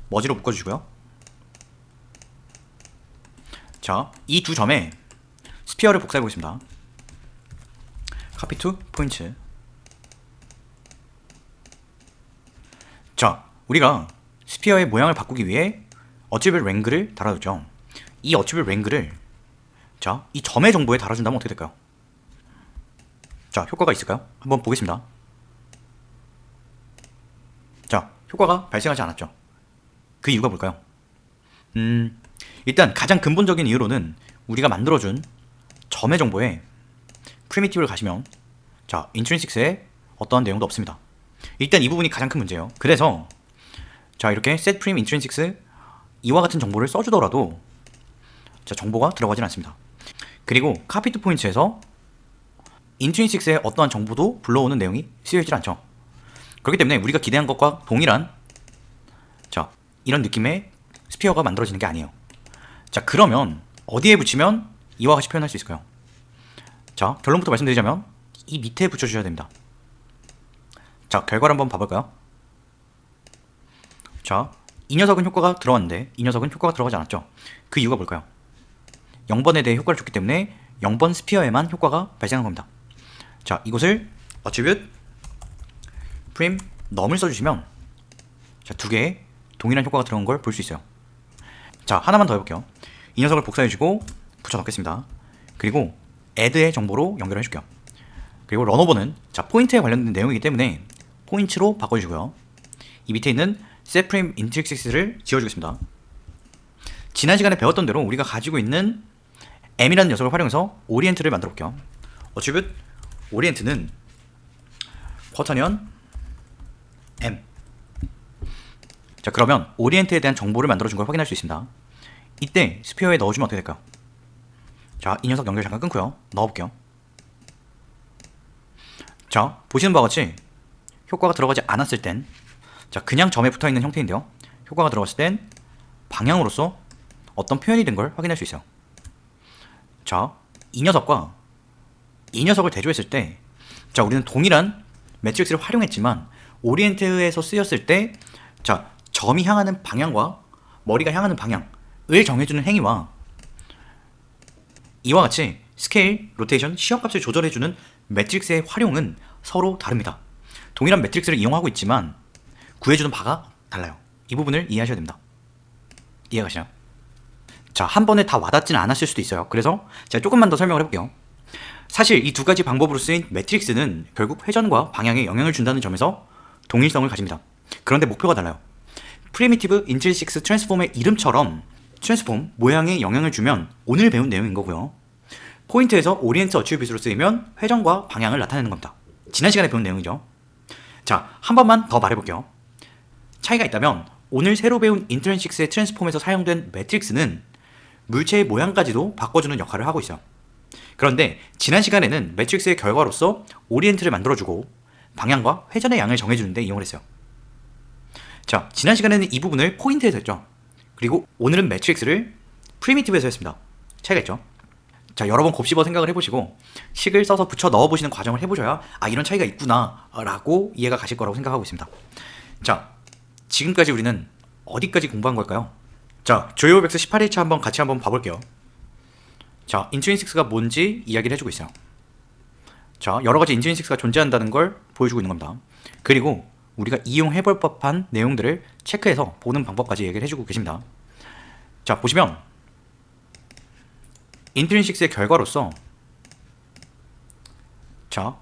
머지로 묶어주시고요. 자, 이 두 점에 스피어를 복사해 보겠습니다. copy to point. 자, 우리가 스피어의 모양을 바꾸기 위해 어치빌 랭글을 달아줬죠. 이 어치빌 랭글을 자, 이 점의 정보에 달아준다면 어떻게 될까요? 자, 효과가 있을까요? 한번 보겠습니다. 자, 효과가 발생하지 않았죠. 그 이유가 뭘까요? 일단 가장 근본적인 이유로는 우리가 만들어준 점의 정보에 프리미티브를 가시면 자, 인트린식스에 어떠한 내용도 없습니다. 일단 이 부분이 가장 큰 문제예요. 그래서 자, 이렇게 set prim intrinsics 이와 같은 정보를 써주더라도 자, 정보가 들어가진 않습니다. 그리고 copy to point에서 인트린식스에 어떠한 정보도 불러오는 내용이 쓰여있질 않죠. 그렇기 때문에 우리가 기대한 것과 동일한 자, 이런 느낌의 스피어가 만들어지는 게 아니에요. 자, 그러면 어디에 붙이면 이와 같이 표현할 수 있을까요? 자, 결론부터 말씀드리자면 이 밑에 붙여주셔야 됩니다. 자, 결과를 한번 봐볼까요? 자, 이 녀석은 효과가 들어왔는데 이 녀석은 효과가 들어가지 않았죠. 그 이유가 뭘까요? 0번에 대해 효과를 줬기 때문에 0번 스피어에만 효과가 발생한 겁니다. 자, 이곳을 attribute prim num을 써주시면 자, 두 개의 동일한 효과가 들어간 걸 볼 수 있어요. 자, 하나만 더 해볼게요. 이 녀석을 복사해주고 붙여 넣겠습니다. 그리고 add의 정보로 연결을 해줄게요. 그리고 런오버는 자, 포인트에 관련된 내용이기 때문에 포인트로 바꿔주고요. 이 밑에 있는 set prim intrinsic를 지워주겠습니다. 지난 시간에 배웠던 대로 우리가 가지고 있는 m이라는 녀석을 활용해서 오리엔트를 만들어 볼게요. attribute 오리엔트는 쿼터니언 m. 자, 그러면 오리엔트에 대한 정보를 만들어준 걸 확인할 수 있습니다. 이때 스피어에 넣어주면 어떻게 될까요? 자, 이 녀석 연결 잠깐 끊고요. 넣어볼게요. 자, 보시는 바와 같이 효과가 들어가지 않았을 땐 자, 그냥 점에 붙어있는 형태인데요. 효과가 들어갔을 땐 방향으로서 어떤 표현이 된 걸 확인할 수 있어요. 자, 이 녀석과 이 녀석을 대조했을 때 자, 우리는 동일한 매트릭스를 활용했지만 오리엔트에서 쓰였을 때 자, 점이 향하는 방향과 머리가 향하는 방향을 정해주는 행위와 이와 같이 스케일, 로테이션, 시험값을 조절해주는 매트릭스의 활용은 서로 다릅니다. 동일한 매트릭스를 이용하고 있지만 구해주는 바가 달라요. 이 부분을 이해하셔야 됩니다. 이해가 가시나요? 자, 한 번에 다 와닿지는 않았을 수도 있어요. 그래서 제가 조금만 더 설명을 해볼게요. 사실 이 두 가지 방법으로 쓰인 매트릭스는 결국 회전과 방향에 영향을 준다는 점에서 동일성을 가집니다. 그런데 목표가 달라요. 프리미티브 인트린식스 트랜스폼의 이름처럼 트랜스폼 모양에 영향을 주면 오늘 배운 내용인 거고요. 포인트에서 오리엔트 어치뷰트로 쓰이면 회전과 방향을 나타내는 겁니다. 지난 시간에 배운 내용이죠. 자, 한 번만 더 말해볼게요. 차이가 있다면 오늘 새로 배운 인트린식스의 트랜스폼에서 사용된 매트릭스는 물체의 모양까지도 바꿔주는 역할을 하고 있어요. 그런데 지난 시간에는 매트릭스의 결과로서 오리엔트를 만들어주고 방향과 회전의 양을 정해주는데 이용을 했어요. 자, 지난 시간에는 이 부분을 포인트에서 했죠. 그리고 오늘은 매트릭스를 프리미티브에서 했습니다. 차이가 있죠. 자, 여러 번 곱씹어 생각을 해보시고 식을 써서 붙여 넣어보시는 과정을 해보셔야 아, 이런 차이가 있구나 라고 이해가 가실 거라고 생각하고 있습니다. 자, 지금까지 우리는 어디까지 공부한 걸까요? 자, 조이오백스 18일차 한번 같이 한번 봐볼게요. 자, 인트린식스가 뭔지 이야기를 해주고 있어요. 자, 여러가지 인트린식스가 존재한다는 걸 보여주고 있는 겁니다. 그리고 우리가 이용해볼 법한 내용들을 체크해서 보는 방법까지 얘기를 해주고 계십니다. 자, 보시면 인트린식스의 결과로서 자,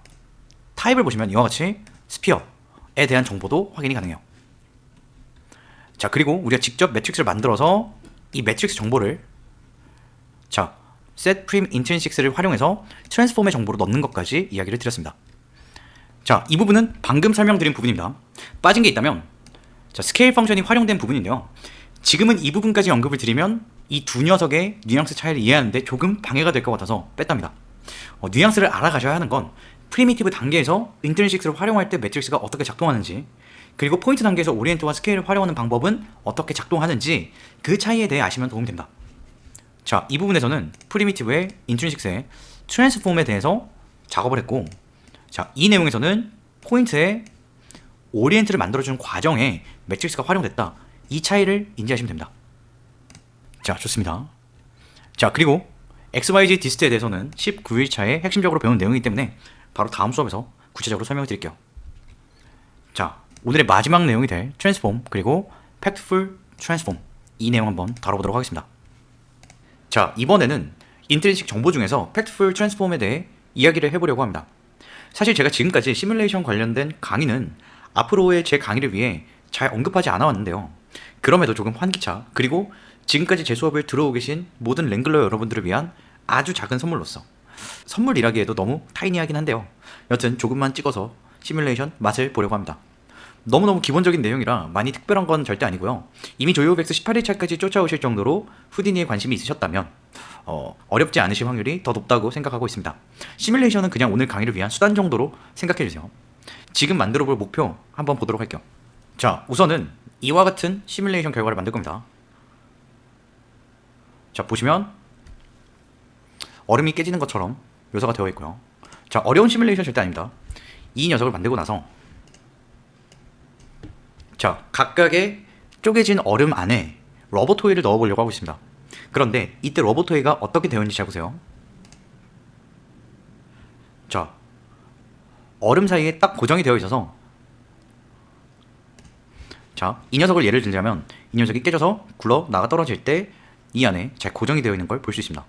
타입을 보시면 이와 같이 스피어에 대한 정보도 확인이 가능해요. 자, 그리고 우리가 직접 매트릭스를 만들어서 이 매트릭스 정보를 자, set prim intrinsics를 활용해서 트랜스폼의 정보로 넣는 것까지 이야기를 드렸습니다. 자, 이 부분은 방금 설명드린 부분입니다. 빠진 게 있다면 자, 스케일 펑션이 활용된 부분인데요. 지금은 이 부분까지 언급을 드리면 이 두 녀석의 뉘앙스 차이를 이해하는데 조금 방해가 될 것 같아서 뺐답니다. 뉘앙스를 알아가셔야 하는 건 프리미티브 단계에서 인트린식스를 활용할 때 매트릭스가 어떻게 작동하는지, 그리고 포인트 단계에서 오리엔트와 스케일을 활용하는 방법은 어떻게 작동하는지 그 차이에 대해 아시면 도움이 됩니다. 자, 이 부분에서는 프리미티브의 인트린식스의 트랜스폼에 대해서 작업을 했고, 자, 이 내용에서는 포인트의 오리엔트를 만들어주는 과정에 매트릭스가 활용됐다. 이 차이를 인지하시면 됩니다. 자, 좋습니다. 자, 그리고 XYZ 디스트에 대해서는 19일차에 핵심적으로 배운 내용이기 때문에 바로 다음 수업에서 구체적으로 설명을 드릴게요. 자, 오늘의 마지막 내용이 될 트랜스폼 그리고 팩트풀 트랜스폼, 이 내용 한번 다뤄보도록 하겠습니다. 자, 이번에는 인트린식 정보 중에서 팩트풀 트랜스폼에 대해 이야기를 해보려고 합니다. 사실 제가 지금까지 시뮬레이션 관련된 강의는 앞으로의 제 강의를 위해 잘 언급하지 않아 왔는데요. 그럼에도 조금 환기차, 그리고 지금까지 제 수업을 들어오고 계신 모든 랭글러 여러분들을 위한 아주 작은 선물로서, 선물이라기에도 너무 타이니하긴 한데요. 여튼 조금만 찍어서 시뮬레이션 맛을 보려고 합니다. 너무너무 기본적인 내용이라 많이 특별한 건 절대 아니고요. 이미 조이오백스 18일차까지 쫓아오실 정도로 후디니에 관심이 있으셨다면 어렵지 않으실 확률이 더 높다고 생각하고 있습니다. 시뮬레이션은 그냥 오늘 강의를 위한 수단 정도로 생각해주세요. 지금 만들어볼 목표 한번 보도록 할게요. 자, 우선은 이와 같은 시뮬레이션 결과를 만들 겁니다. 자, 보시면 얼음이 깨지는 것처럼 묘사가 되어 있고요. 자, 어려운 시뮬레이션 절대 아닙니다. 이 녀석을 만들고 나서 자, 각각의 쪼개진 얼음 안에 러버토이를 넣어보려고 하고 있습니다. 그런데 이때 러버토이가 어떻게 되었는지 잘 보세요. 자, 얼음 사이에 딱 고정이 되어 있어서, 자, 이 녀석을 예를 들자면 이 녀석이 깨져서 굴러 나가 떨어질 때 이 안에 잘 고정이 되어 있는 걸 볼 수 있습니다.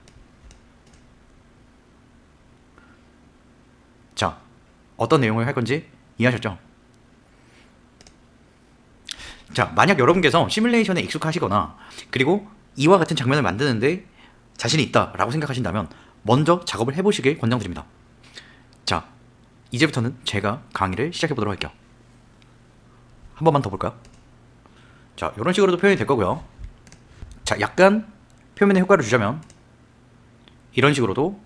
자, 어떤 내용을 할 건지 이해하셨죠? 자, 만약 여러분께서 시뮬레이션에 익숙하시거나 그리고 이와 같은 장면을 만드는데 자신이 있다라고 생각하신다면 먼저 작업을 해보시길 권장드립니다. 자, 이제부터는 제가 강의를 시작해보도록 할게요. 한 번만 더 볼까요? 자, 이런 식으로도 표현이 될 거고요. 자, 약간 표면에 효과를 주자면 이런 식으로도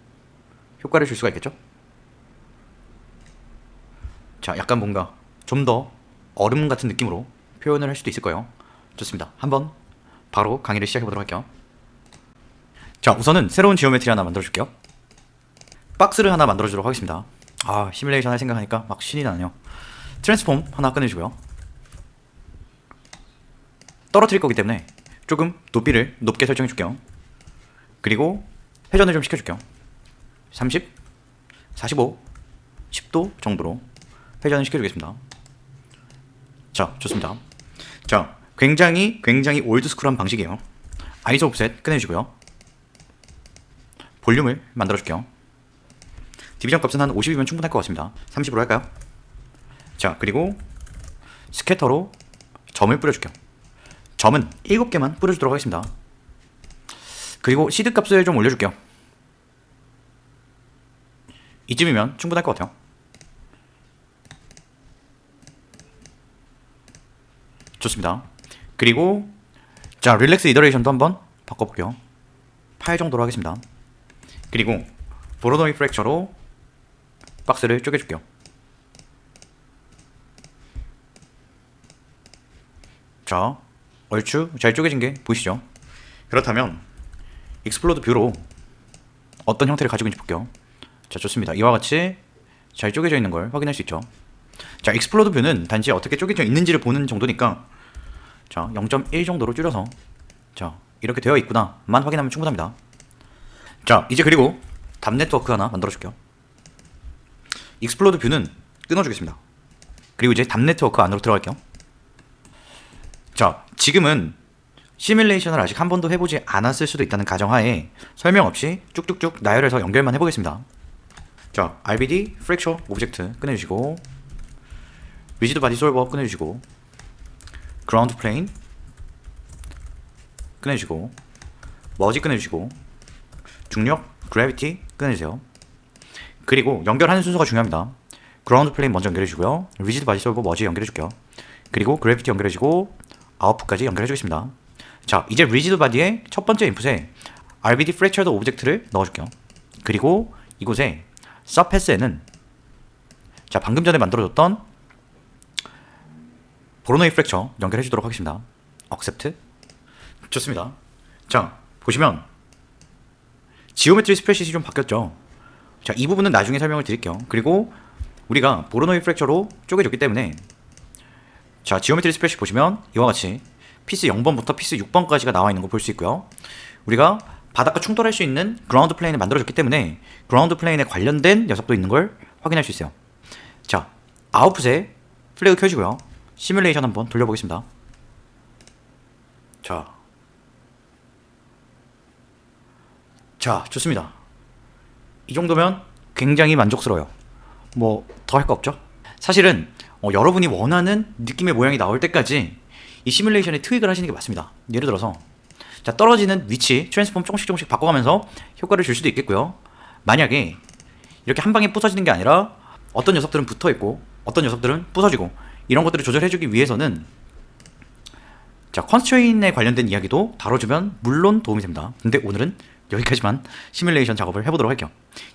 효과를 줄 수가 있겠죠? 자, 약간 뭔가 좀 더 얼음 같은 느낌으로 표현을 할 수도 있을 거예요. 좋습니다. 한번 바로 강의를 시작해보도록 할게요. 자, 우선은 새로운 지오메트리 하나 만들어줄게요. 박스를 하나 만들어주도록 하겠습니다. 아, 시뮬레이션 할 생각하니까 막 신이 나네요. 트랜스폼 하나 꺼내주고요. 떨어뜨릴 거기 때문에 조금 높이를 높게 설정해 줄게요. 그리고 회전을 좀 시켜줄게요. 30, 45, 10도 정도로 회전을 시켜주겠습니다. 자, 좋습니다. 자, 굉장히 올드스쿨한 방식이에요. 아이소 옵셋 꺼내주고요. 볼륨을 만들어줄게요. 디비전 값은 한 50이면 충분할 것 같습니다. 30으로 할까요? 자, 그리고 스캐터로 점을 뿌려줄게요. 점은 7개만 뿌려주도록 하겠습니다. 그리고 시드 값을 좀 올려줄게요. 이쯤이면 충분할 것 같아요. 좋습니다. 그리고 자, 릴렉스 이더레이션도 한번 바꿔볼게요. 8 정도로 하겠습니다. 그리고 보로노이 프랙처로 박스를 쪼개줄게요. 자, 얼추 잘 쪼개진 게 보이시죠? 그렇다면 익스플로드 뷰로 어떤 형태를 가지고 있는지 볼게요. 자, 좋습니다. 이와 같이 잘 쪼개져 있는 걸 확인할 수 있죠. 자, 익스플로드 뷰는 단지 어떻게 쪼개져 있는지를 보는 정도니까 자, 0.1 정도로 줄여서 자, 이렇게 되어 있구나만 확인하면 충분합니다. 자, 이제 그리고 답 네트워크 하나 만들어 줄게요. 익스플로드 뷰는 끊어주겠습니다. 그리고 이제 답 네트워크 안으로 들어갈게요. 자, 지금은 시뮬레이션을 아직 한 번도 해보지 않았을 수도 있다는 가정하에 설명 없이 쭉쭉쭉 나열해서 연결만 해보겠습니다. 자, RBD 프랙처 오브젝트 꺼내주시고, 리지드 바디 솔버 꺼내주시고, 그라운드 플레인 꺼내주시고, 머지 꺼내주시고, 중력, 그래비티 꺼내주세요. 그리고 연결하는 순서가 중요합니다. 그라운드 플레인 먼저 연결해주고요. 리지드 바디 솔버 머지 연결해줄게요. 그리고 그래비티 연결해주고 아웃풋까지 연결해주겠습니다. 자, 이제 리지드 바디의 첫 번째 인풋에 RBD 프랙처드 오브젝트를 넣어줄게요. 그리고 이곳에 서페스에는 자, 방금 전에 만들어줬던 보로노이 프랙처 연결해주도록 하겠습니다. accept. 좋습니다. 자, 보시면 지오메트리 스프레시이 좀 바뀌었죠. 자, 이 부분은 나중에 설명을 드릴게요. 그리고 우리가 보로노이 프랙처로 쪼개줬기 때문에 자, 지오메트리 스프레시 보시면 이와 같이 피스 0번부터 피스 6번까지가 나와 있는 거 볼 수 있고요. 우리가 바닥과 충돌할 수 있는 그라운드 플레인을 만들어줬기 때문에 그라운드 플레인에 관련된 녀석도 있는 걸 확인할 수 있어요. 자, 아웃풋에 플래그 켜주고요. 시뮬레이션 한번 돌려보겠습니다. 자, 좋습니다. 이 정도면 굉장히 만족스러워요. 뭐 더 할 거 없죠? 사실은 여러분이 원하는 느낌의 모양이 나올 때까지 이 시뮬레이션에 트윅을 하시는 게 맞습니다. 예를 들어서 자, 떨어지는 위치 트랜스폼 조금씩 바꿔가면서 효과를 줄 수도 있겠고요. 만약에 이렇게 한 방에 부서지는 게 아니라 어떤 녀석들은 붙어있고 어떤 녀석들은 부서지고 이런 것들을 조절해주기 위해서는 자, 컨스트레인에 관련된 이야기도 다뤄주면 물론 도움이 됩니다. 근데 오늘은 여기까지만 시뮬레이션 작업을 해보도록 할게요.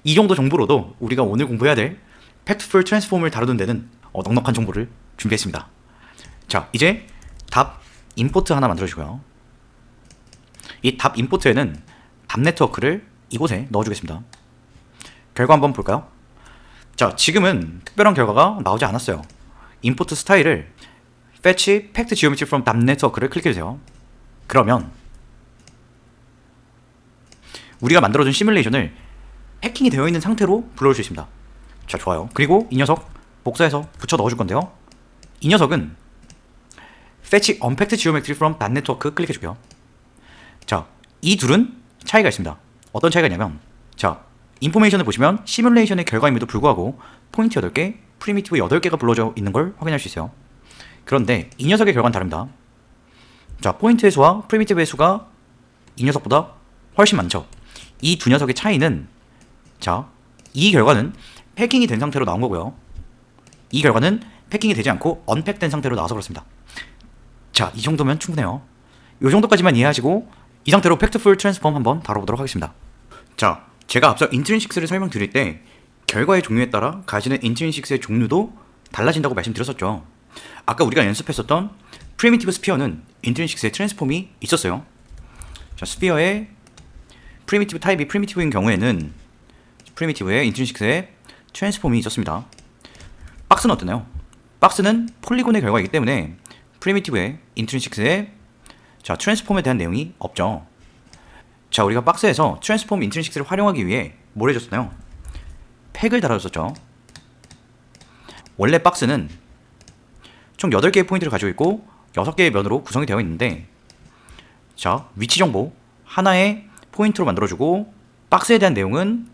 이 정도 정보로도 우리가 오늘 공부해야 될 팩트풀 트랜스폼을 다루는 데는 넉넉한 정보를 준비했습니다. 자, 이제 답 임포트 하나 만들어주고요. 이 답 임포트에는 답 네트워크를 이곳에 넣어주겠습니다. 결과 한번 볼까요? 자, 지금은 특별한 결과가 나오지 않았어요. 임포트 스타일을 fetch fact geometry from 답 네트워크를 클릭해주세요. 그러면 우리가 만들어준 시뮬레이션을 해킹이 되어 있는 상태로 불러올 수 있습니다. 자, 좋아요. 그리고 이 녀석 복사해서 붙여 넣어줄 건데요. 이 녀석은 fetch unpacked geometry from that network 클릭해줄게요. 자, 이 둘은 차이가 있습니다. 어떤 차이가 있냐면 자, 인포메이션을 보시면 시뮬레이션의 결과임에도 불구하고 포인트 8개, 프리미티브 8개가 불러져 있는 걸 확인할 수 있어요. 그런데 이 녀석의 결과는 다릅니다. 자, 포인트의 수와 프리미티브의 수가 이 녀석보다 훨씬 많죠. 이 두 녀석의 차이는 자, 이 결과는 패킹이 된 상태로 나온 거고요. 이 결과는 패킹이 되지 않고 언팩된 상태로 나와서 그렇습니다. 자, 이 정도면 충분해요. 이 정도까지만 이해하시고 이 상태로 팩트풀 트랜스폼 한번 다뤄보도록 하겠습니다. 자, 제가 앞서 인트린식스를 설명드릴 때 결과의 종류에 따라 가지는 인트린식스의 종류도 달라진다고 말씀드렸었죠. 아까 우리가 연습했었던 프리미티브 스피어는 인트린식스의 트랜스폼이 있었어요. 자, 스피어의 프리미티브 타입이 프리미티브인 경우에는 프리미티브의 인트린식스의 트랜스폼이 있었습니다. 박스는 어떠나요? 박스는 폴리곤의 결과이기 때문에 프리미티브의 인트린식스의 자, 트랜스폼에 대한 내용이 없죠. 자, 우리가 박스에서 트랜스폼 인트린식스를 활용하기 위해 뭘 해줬나요? 팩을 달아줬었죠. 원래 박스는 총 8개의 포인트를 가지고 있고 6개의 면으로 구성이 되어 있는데 자, 위치 정보 하나의 포인트로 만들어주고 박스에 대한 내용은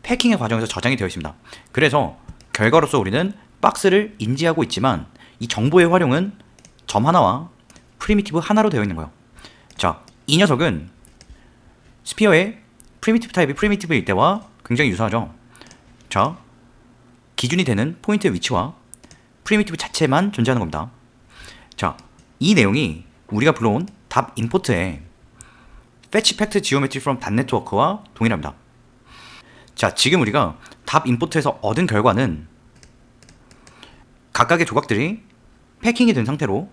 패킹의 과정에서 저장이 되어 있습니다. 그래서 결과로서 우리는 박스를 인지하고 있지만 이 정보의 활용은 점 하나와 프리미티브 하나로 되어 있는 거예요. 자, 이 녀석은 스피어의 프리미티브 타입이 프리미티브일 때와 굉장히 유사하죠. 자, 기준이 되는 포인트의 위치와 프리미티브 자체만 존재하는 겁니다. 자, 이 내용이 우리가 불러온 답 임포트에 fetch fact geometry from that network와 동일합니다. 자, 지금 우리가 답 임포트에서 얻은 결과는 각각의 조각들이 패킹이 된 상태로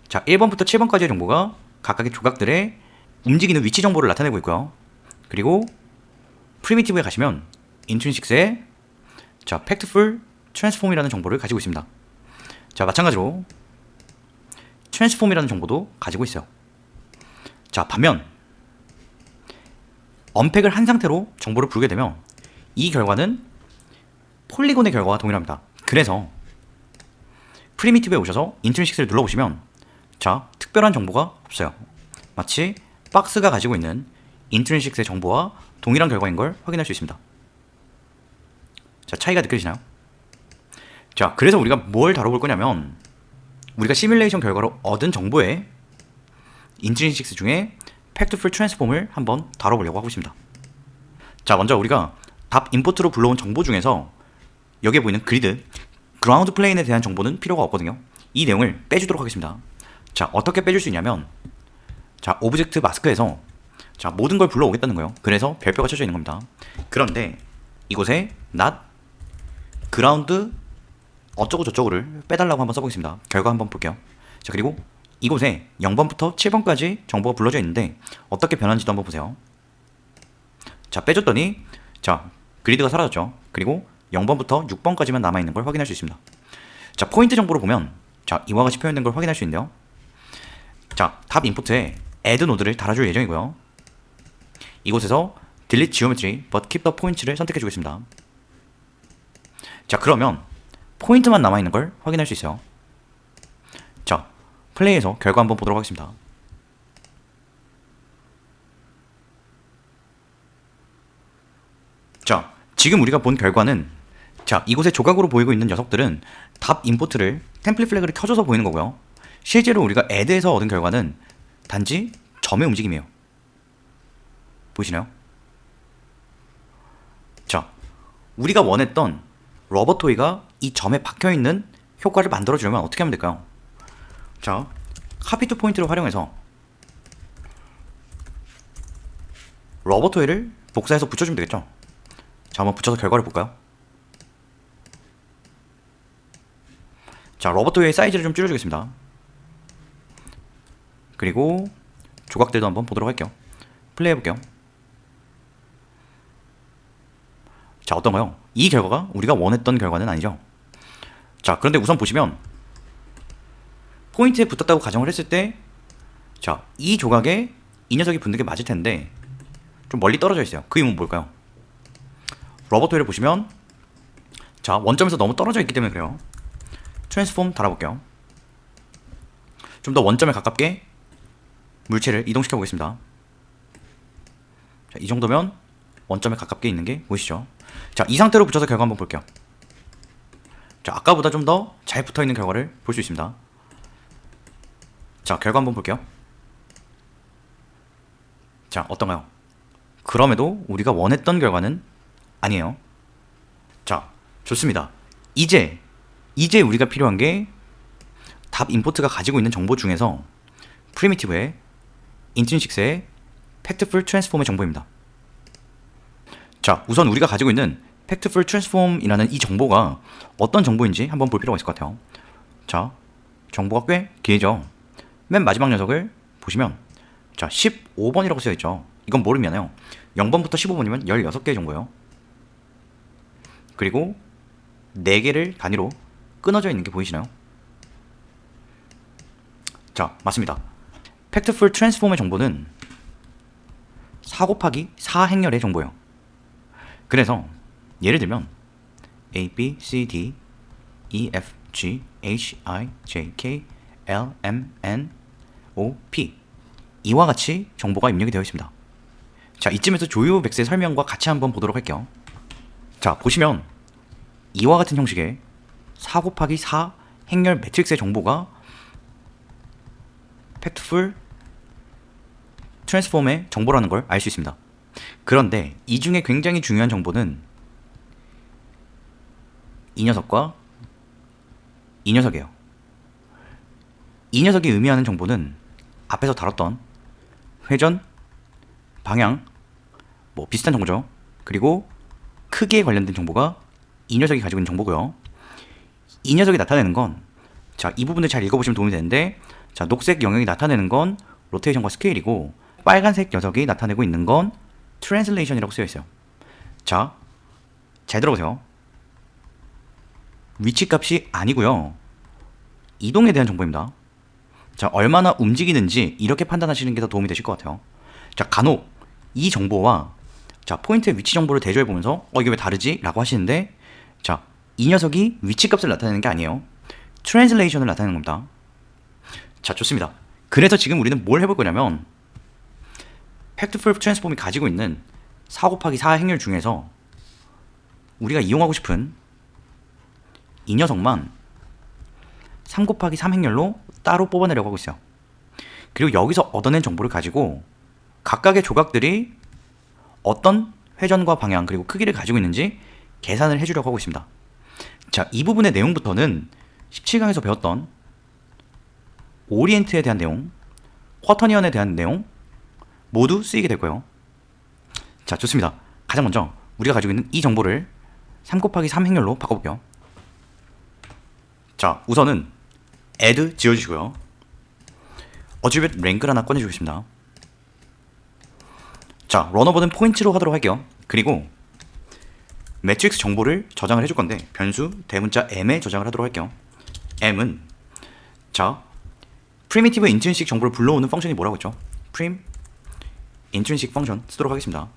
자, 1번부터 7번까지의 정보가 각각의 조각들의 움직이는 위치 정보를 나타내고 있고요. 그리고 프리미티브에 가시면 인트린식스의 자, 팩트풀 트랜스폼이라는 정보를 가지고 있습니다. 자, 마찬가지로 트랜스폼이라는 정보도 가지고 있어요. 자, 반면 언팩을 한 상태로 정보를 부르게 되면 이 결과는 폴리곤의 결과와 동일합니다. 그래서 프리미티브에 오셔서 인트린식스를 눌러보시면 자, 특별한 정보가 없어요. 마치 박스가 가지고 있는 인트린식스의 정보와 동일한 결과인 걸 확인할 수 있습니다. 자, 차이가 느껴지나요? 자, 그래서 우리가 뭘 다뤄볼 거냐면 우리가 시뮬레이션 결과로 얻은 정보에 인트린식스 중에 팩트풀 트랜스폼을 한번 다뤄보려고 하고 있습니다. 자, 먼저 우리가 답 인포트로 불러온 정보 중에서 여기에 보이는 그리드, 그라운드 플레인에 대한 정보는 필요가 없거든요. 이 내용을 빼주도록 하겠습니다. 자, 어떻게 빼줄 수 있냐면, 자, 오브젝트 마스크에서 자, 모든 걸 불러오겠다는 거예요. 그래서 별표가 쳐져 있는 겁니다. 그런데 이곳에 not ground 어쩌고 저쩌고를 빼달라고 한번 써보겠습니다. 결과 한번 볼게요. 자, 그리고 이곳에 0번부터 7번까지 정보가 불러져 있는데 어떻게 변하는지도 한번 보세요. 자, 빼줬더니 자, 그리드가 사라졌죠. 그리고 0번부터 6번까지만 남아있는 걸 확인할 수 있습니다. 자, 포인트 정보를 보면 자, 이와 같이 표현된 걸 확인할 수 있는데요. 자, 탑 인풋에 add 노드를 달아줄 예정이고요. 이곳에서 delete geometry but keep the points를 선택해 주겠습니다. 자, 그러면 포인트만 남아있는 걸 확인할 수 있어요. 자, 플레이에서 결과 한번 보도록 하겠습니다. 자, 지금 우리가 본 결과는 자, 이곳에 조각으로 보이고 있는 녀석들은 답 인포트를 템플릿 플래그를 켜줘서 보이는 거고요. 실제로 우리가 add에서 얻은 결과는 단지 점의 움직임이에요. 보이시나요? 자, 우리가 원했던 러버 토이가 이 점에 박혀있는 효과를 만들어주려면 어떻게 하면 될까요? 자, 카피 투 포인트를 활용해서 러버 토이를 복사해서 붙여주면 되겠죠? 자, 한번 붙여서 결과를 볼까요? 자, 러버 토이의 사이즈를 좀 줄여주겠습니다. 그리고 조각들도 한번 보도록 할게요. 플레이 해볼게요. 자, 어떤가요? 이 결과가 우리가 원했던 결과는 아니죠. 자, 그런데 우선 보시면 포인트에 붙었다고 가정을 했을 때 자, 이 조각에 이 녀석이 붙는 게 맞을 텐데 좀 멀리 떨어져 있어요. 그 이유는 뭘까요? 러버 토이를 보시면 자, 원점에서 너무 떨어져 있기 때문에 그래요. 트랜스폼 달아볼게요. 좀 더 원점에 가깝게 물체를 이동시켜 보겠습니다. 자, 이 정도면 원점에 가깝게 있는 게 보이시죠? 자, 이 상태로 붙여서 결과 한번 볼게요. 자, 아까보다 좀 더 잘 붙어있는 결과를 볼 수 있습니다. 자, 결과 한번 볼게요. 자, 어떤가요? 그럼에도 우리가 원했던 결과는 아니에요. 자, 좋습니다. 이제 우리가 필요한 게 답 인포트가 가지고 있는 정보 중에서 프리미티브의 인트린식스의 팩트풀 트랜스폼의 정보입니다. 자, 우선 우리가 가지고 있는 팩트풀 트랜스폼이라는 이 정보가 어떤 정보인지 한번 볼 필요가 있을 것 같아요. 자, 정보가 꽤 길죠. 맨 마지막 녀석을 보시면 자, 15번이라고 쓰여있죠. 이건 뭘 의미하나요? 0번부터 15번이면 16개의 정보예요. 그리고 4개를 단위로 끊어져 있는 게 보이시나요? 자, 맞습니다. 팩트풀 트랜스폼의 정보는 4 곱하기 4 행렬의 정보예요. 그래서 예를 들면 A, B, C, D, E, F, G, H, I, J, K, L, M, N, O, P 이와 같이 정보가 입력이 되어 있습니다. 자, 이쯤에서 조유 백스의 설명과 같이 한번 보도록 할게요. 자, 보시면 이와 같은 형식의 4 곱하기 4 행렬 매트릭스의 정보가 팩트풀 트랜스폼의 정보라는 걸 알 수 있습니다. 그런데 이 중에 굉장히 중요한 정보는 이 녀석과 이 녀석이에요. 이 녀석이 의미하는 정보는 앞에서 다뤘던 회전, 방향, 뭐 비슷한 정보죠. 그리고 크기에 관련된 정보가 이 녀석이 가지고 있는 정보고요. 이 녀석이 나타내는 건 자, 이 부분을 잘 읽어보시면 도움이 되는데 자, 녹색 영역이 나타내는 건 로테이션과 스케일이고 빨간색 녀석이 나타내고 있는 건 트랜슬레이션이라고 쓰여있어요. 자, 잘 들어보세요. 위치값이 아니고요. 이동에 대한 정보입니다. 자, 얼마나 움직이는지 이렇게 판단하시는 게 더 도움이 되실 것 같아요. 자, 간혹 이 정보와 자, 포인트의 위치 정보를 대조해 보면서 이게 왜 다르지? 라고 하시는데 자, 이 녀석이 위치값을 나타내는 게 아니에요. 트랜슬레이션을 나타내는 겁니다. 자, 좋습니다. 그래서 지금 우리는 뭘 해볼 거냐면 팩트풀 트랜스폼이 가지고 있는 4 곱하기 4 행렬 중에서 우리가 이용하고 싶은 이 녀석만 3 곱하기 3 행렬로 따로 뽑아내려고 하고 있어요. 그리고 여기서 얻어낸 정보를 가지고 각각의 조각들이 어떤 회전과 방향 그리고 크기를 가지고 있는지 계산을 해주려고 하고 있습니다. 자, 이 부분의 내용부터는 17강에서 배웠던 오리엔트에 대한 내용, 쿼터니언에 대한 내용 모두 쓰이게 될 거예요. 자, 좋습니다. 가장 먼저 우리가 가지고 있는 이 정보를 3 곱하기 3 행렬로 바꿔볼게요. 자, 우선은 add 지어주시고요. 어트리뷰트 랭크를 하나 꺼내주겠습니다. 자, 런어버는 포인트로 하도록 할게요. 그리고 매트릭스 정보를 저장을 해줄 건데 변수 대문자 m에 저장을 하도록 할게요. m은 자 프리미티브 인트린식 정보를 불러오는 펑션이 뭐라고 했죠? prim 인트린식 펑션 쓰도록 하겠습니다.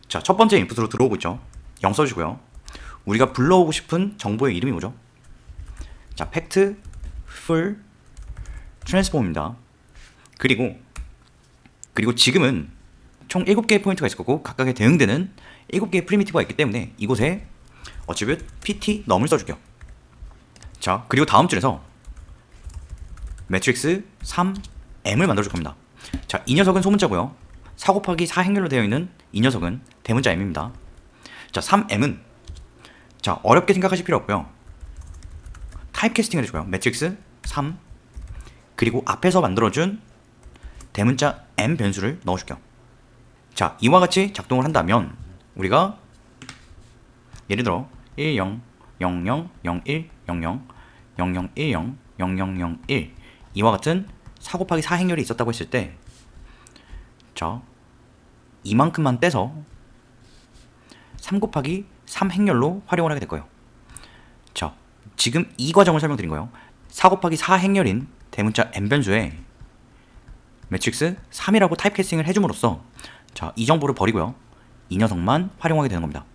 자, 첫 번째 인풋으로 들어오고 있죠. 0 써주고요. 우리가 불러오고 싶은 정보의 이름이 뭐죠? 자, 팩트 풀 트랜스폼입니다. 그리고 지금은 총 7개의 포인트가 있을 거고 각각에 대응되는 7개의 프리미티브가 있기 때문에 이곳에 어트리뷰트 pt num을 써줄게요. 자, 그리고 다음 줄에서 매트릭스 3m을 만들어줄 겁니다. 자, 이 녀석은 소문자고요. 4 곱하기 4 행렬로 되어 있는 이 녀석은 대문자 m입니다. 자, 3m은 자, 어렵게 생각하실 필요 없고요. 타입 캐스팅을 해주고요. 매트릭스 3 그리고 앞에서 만들어준 대문자 m 변수를 넣어줄게요. 자, 이와 같이 작동을 한다면 우리가 예를 들어 10 00 01 00 0010 0001 이와 같은 4 곱하기 4 행렬이 있었다고 했을 때 자, 이만큼만 떼서 3 곱하기 3 행렬로 활용을 하게 될 거예요. 자, 지금 이 과정을 설명드린 거예요. 4 곱하기 4 행렬인 대문자 m 변수에 매트릭스 3이라고 타입캐스팅을 해줌으로써 자, 이 정보를 버리고요. 이 녀석만 활용하게 되는 겁니다.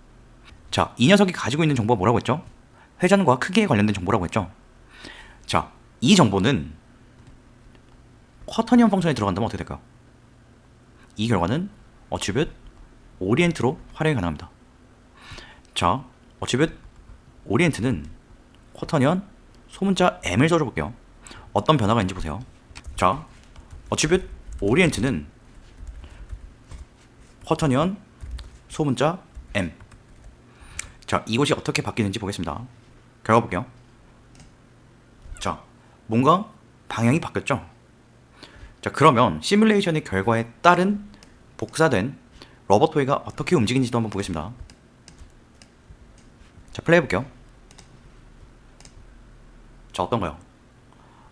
자, 이 녀석이 가지고 있는 정보가 뭐라고 했죠? 회전과 크기에 관련된 정보라고 했죠? 자, 이 정보는 쿼터니언 펑션에 들어간다면 어떻게 될까요? 이 결과는 어트리뷰트 오리엔트로 활용이 가능합니다. 자, 어트리뷰트 오리엔트는 쿼터니언 소문자 m을 써줘 볼게요. 어떤 변화가 있는지 보세요. 자, 어트리뷰트 오리엔트는 쿼터니언 소문자 m. 자, 이것이 어떻게 바뀌는지 보겠습니다. 결과 볼게요. 자, 뭔가 방향이 바뀌었죠? 자, 그러면 시뮬레이션의 결과에 따른 복사된 러버 토이가 어떻게 움직이는지도 한번 보겠습니다. 자, 플레이 해볼게요. 자, 어떤가요?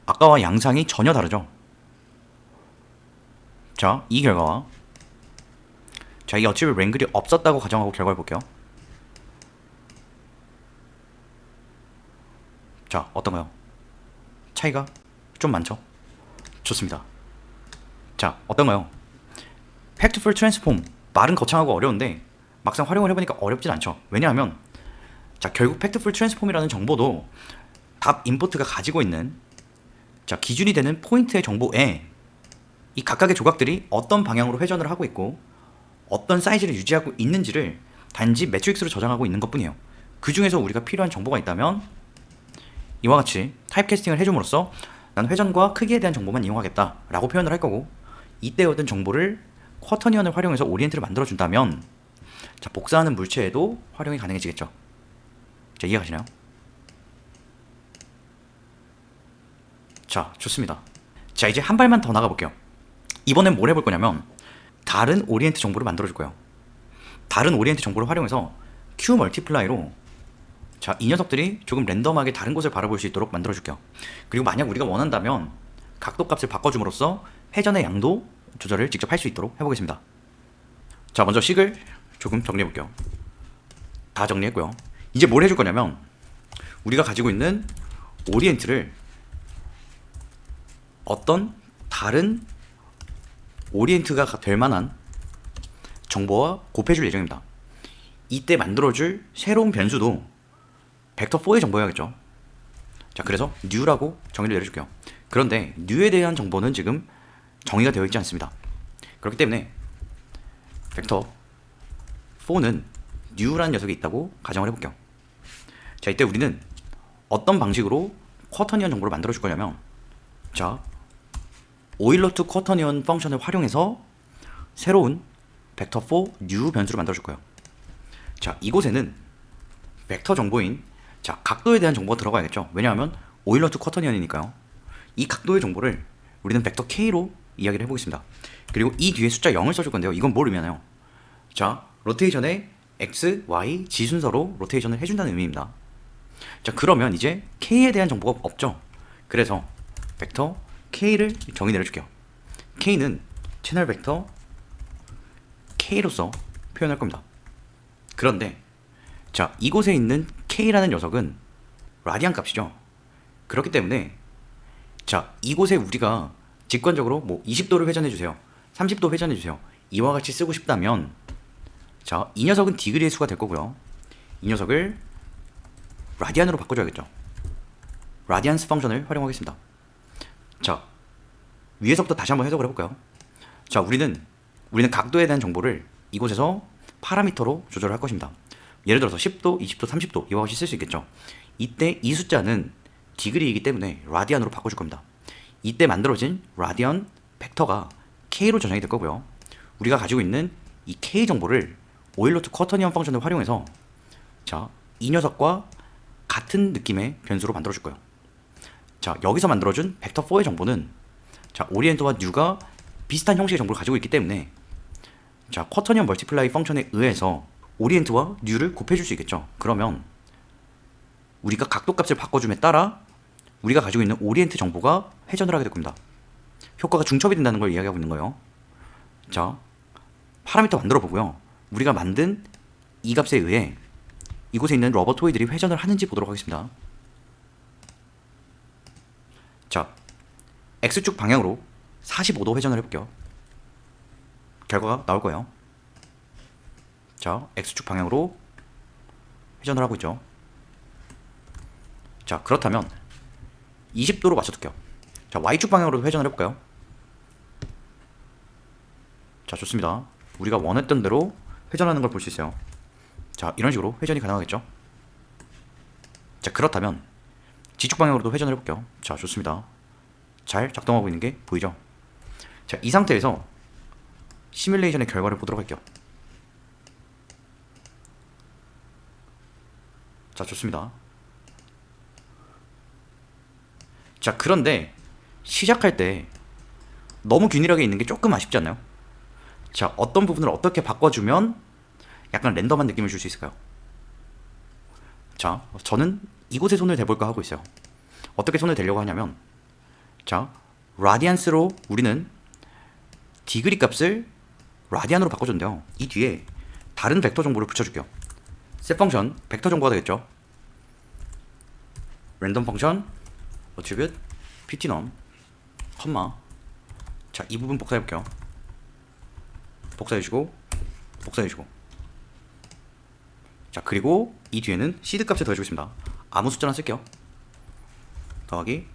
아까와 양상이 전혀 다르죠? 자, 이 결과와 자, 이 어트리뷰트 랭글이 없었다고 가정하고 결과를 볼게요. 자, 어떤가요? 차이가 좀 많죠? 좋습니다. 자, 어떤가요? 팩트풀 트랜스폼 말은 거창하고 어려운데 막상 활용을 해보니까 어렵진 않죠. 왜냐하면 자, 결국 팩트풀 트랜스폼이라는 정보도 답 인포트가 가지고 있는 자, 기준이 되는 포인트의 정보에 이 각각의 조각들이 어떤 방향으로 회전을 하고 있고 어떤 사이즈를 유지하고 있는지를 단지 매트릭스로 저장하고 있는 것뿐이에요. 그 중에서 우리가 필요한 정보가 있다면 이와 같이 타입캐스팅을 해줌으로써 난 회전과 크기에 대한 정보만 이용하겠다 라고 표현을 할 거고, 이때 얻은 정보를 쿼터니언을 활용해서 오리엔트를 만들어준다면 자, 복사하는 물체에도 활용이 가능해지겠죠. 자, 이해가시나요? 자, 좋습니다. 자, 이제 한 발만 더 나가볼게요. 이번엔 뭘 해볼 거냐면 다른 오리엔트 정보를 만들어줄 거예요. 다른 오리엔트 정보를 활용해서 Q 멀티플라이로 자, 이 녀석들이 조금 랜덤하게 다른 곳을 바라볼 수 있도록 만들어줄게요. 그리고 만약 우리가 원한다면 각도 값을 바꿔줌으로써 회전의 양도 조절을 직접 할 수 있도록 해보겠습니다. 자, 먼저 식을 조금 정리해볼게요. 다 정리했고요. 이제 뭘 해줄 거냐면 우리가 가지고 있는 오리엔트를 어떤 다른 오리엔트가 될 만한 정보와 곱해줄 예정입니다. 이때 만들어줄 새로운 변수도 벡터4의 정보여야겠죠. 자, 그래서 new라고 정의를 내려줄게요. 그런데 new에 대한 정보는 지금 정의가 되어 있지 않습니다. 그렇기 때문에 벡터4는 new라는 녀석이 있다고 가정을 해볼게요. 자, 이때 우리는 어떤 방식으로 쿼터니언 정보를 만들어줄 거냐면 자, 오일러 투 쿼터니언 펑션을 활용해서 새로운 벡터4 new 변수를 만들어줄 거예요. 자, 이곳에는 벡터 정보인 자, 각도에 대한 정보가 들어가야겠죠. 왜냐하면 오일러 투 쿼터니언이니까요. 이 각도의 정보를 우리는 벡터 K로 이야기를 해보겠습니다. 그리고 이 뒤에 숫자 0을 써줄 건데요. 이건 뭘 의미하나요? 자, 로테이션의 X, Y, Z 순서로 로테이션을 해준다는 의미입니다. 자, 그러면 이제 K에 대한 정보가 없죠. 그래서 벡터 K를 정의 내려줄게요. K는 채널 벡터 K로서 표현할 겁니다. 그런데 자, 이곳에 있는 K라는 녀석은 라디안 값이죠. 그렇기 때문에 자, 이곳에 우리가 직관적으로 뭐 20도를 회전해주세요, 30도 회전해주세요, 이와 같이 쓰고 싶다면 자, 이 녀석은 디그리의 수가 될 거고요. 이 녀석을 라디안으로 바꿔줘야겠죠. 라디안스 펑션을 활용하겠습니다. 자, 위에서부터 다시 한번 해석을 해볼까요? 자, 우리는 각도에 대한 정보를 이곳에서 파라미터로 조절할 것입니다. 예를 들어서 10도, 20도, 30도 이와 같이 쓸 수 있겠죠. 이때 이 숫자는 디그리이기 때문에 라디안으로 바꿔줄 겁니다. 이때 만들어진 라디안 벡터가 K로 저장이 될 거고요. 우리가 가지고 있는 이 K 정보를 오일러트 쿼터니언 펑션을 활용해서 자, 이 녀석과 같은 느낌의 변수로 만들어줄 거예요. 자, 여기서 만들어준 벡터 4의 정보는 자, 오리엔트와 뉴가 비슷한 형식의 정보를 가지고 있기 때문에 자, 쿼터니언 멀티플라이 펑션에 의해서 오리엔트와 뉴를 곱해줄 수 있겠죠. 그러면 우리가 각도 값을 바꿔줌에 따라 우리가 가지고 있는 오리엔트 정보가 회전을 하게 될 겁니다. 효과가 중첩이 된다는 걸 이야기하고 있는 거예요. 자, 파라미터 만들어 보고요. 우리가 만든 이 값에 의해 이곳에 있는 러버 토이들이 회전을 하는지 보도록 하겠습니다. 자, X축 방향으로 45도 회전을 해볼게요. 결과가 나올 거예요. 자, X축 방향으로 회전을 하고 있죠. 자, 그렇다면 20도로 맞춰둘게요. 자, Y축 방향으로 회전을 해볼까요? 자, 좋습니다. 우리가 원했던 대로 회전하는 걸 볼 수 있어요. 자, 이런 식으로 회전이 가능하겠죠. 자, 그렇다면 G축 방향으로도 회전을 해볼게요. 자, 좋습니다. 잘 작동하고 있는 게 보이죠? 자, 이 상태에서 시뮬레이션의 결과를 보도록 할게요. 자, 좋습니다. 자, 그런데 시작할 때 너무 균일하게 있는 게 조금 아쉽지 않나요? 자, 어떤 부분을 어떻게 바꿔주면 약간 랜덤한 느낌을 줄 수 있을까요? 자, 저는 이곳에 손을 대볼까 하고 있어요. 어떻게 손을 대려고 하냐면 자, 라디안스로 우리는 디그리 값을 라디안으로 바꿔줬는데요. 이 뒤에 다른 벡터 정보를 붙여줄게요. 셋 펑션 벡터 정보가 되겠죠. 랜덤 펑션 어트리뷰트 ptnum 컴마. 자, 이 부분 복사해볼게요. 복사해주고 복사해주고. 자, 그리고 이 뒤에는 시드 값을 더해주고 있습니다. 아무 숫자나 쓸게요. 더하기.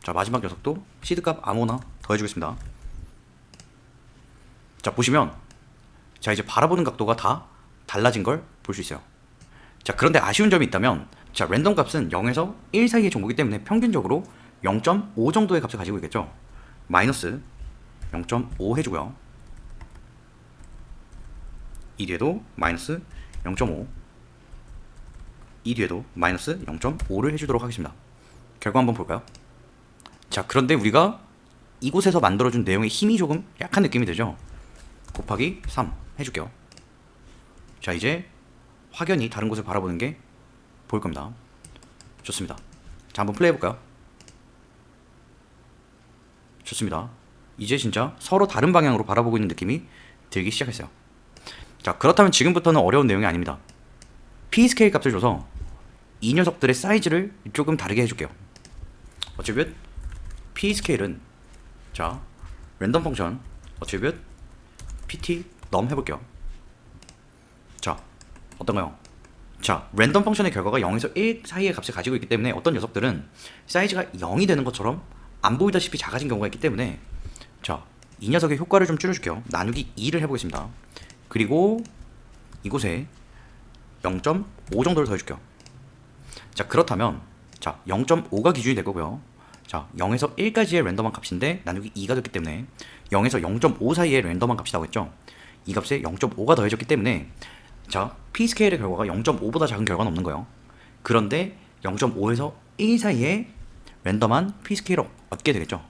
자, 마지막 녀석도 시드 값 아무나 더해주겠습니다. 자, 보시면 자, 이제 바라보는 각도가 다 달라진 걸 볼 수 있어요. 자, 그런데 아쉬운 점이 있다면 자, 랜덤 값은 0에서 1 사이의 정보이기 때문에 평균적으로 0.5 정도의 값을 가지고 있겠죠. 마이너스 0.5 해주고요. 이 뒤에도 마이너스 0.5, 이 뒤에도 마이너스 0.5를 해주도록 하겠습니다. 결과 한번 볼까요? 자, 그런데 우리가 이곳에서 만들어준 내용의 힘이 조금 약한 느낌이 들죠. 곱하기 3 해줄게요. 자, 이제 확연히 다른 곳을 바라보는 게 보일 겁니다. 좋습니다. 자, 한번 플레이 해볼까요? 좋습니다. 이제 진짜 서로 다른 방향으로 바라보고 있는 느낌이 들기 시작했어요. 자, 그렇다면 지금부터는 어려운 내용이 아닙니다. P스케일 값을 줘서 이 녀석들의 사이즈를 조금 다르게 해줄게요. 어트리뷰트 P스케일은 자, 랜덤 펑션 어트리뷰트 ptnum 해볼게요. 자, 어떤가요? 자, 랜덤 펑션의 결과가 0에서 1 사이의 값을 가지고 있기 때문에 어떤 녀석들은 사이즈가 0이 되는 것처럼 안 보이다시피 작아진 경우가 있기 때문에 자, 이 녀석의 효과를 좀 줄여줄게요. 나누기 2를 해보겠습니다. 그리고 이곳에 0.5 정도를 더해줄게요. 자, 그렇다면 자, 0.5가 기준이 될 거고요. 자, 0에서 1까지의 랜덤한 값인데 나누기 2가 됐기 때문에 0에서 0.5 사이의 랜덤한 값이 나오겠죠. 이 값에 0.5가 더해졌기 때문에 자, P스케일의 결과가 0.5보다 작은 결과는 없는 거예요. 그런데 0.5에서 1 사이에 랜덤한 P스케일을 얻게 되겠죠.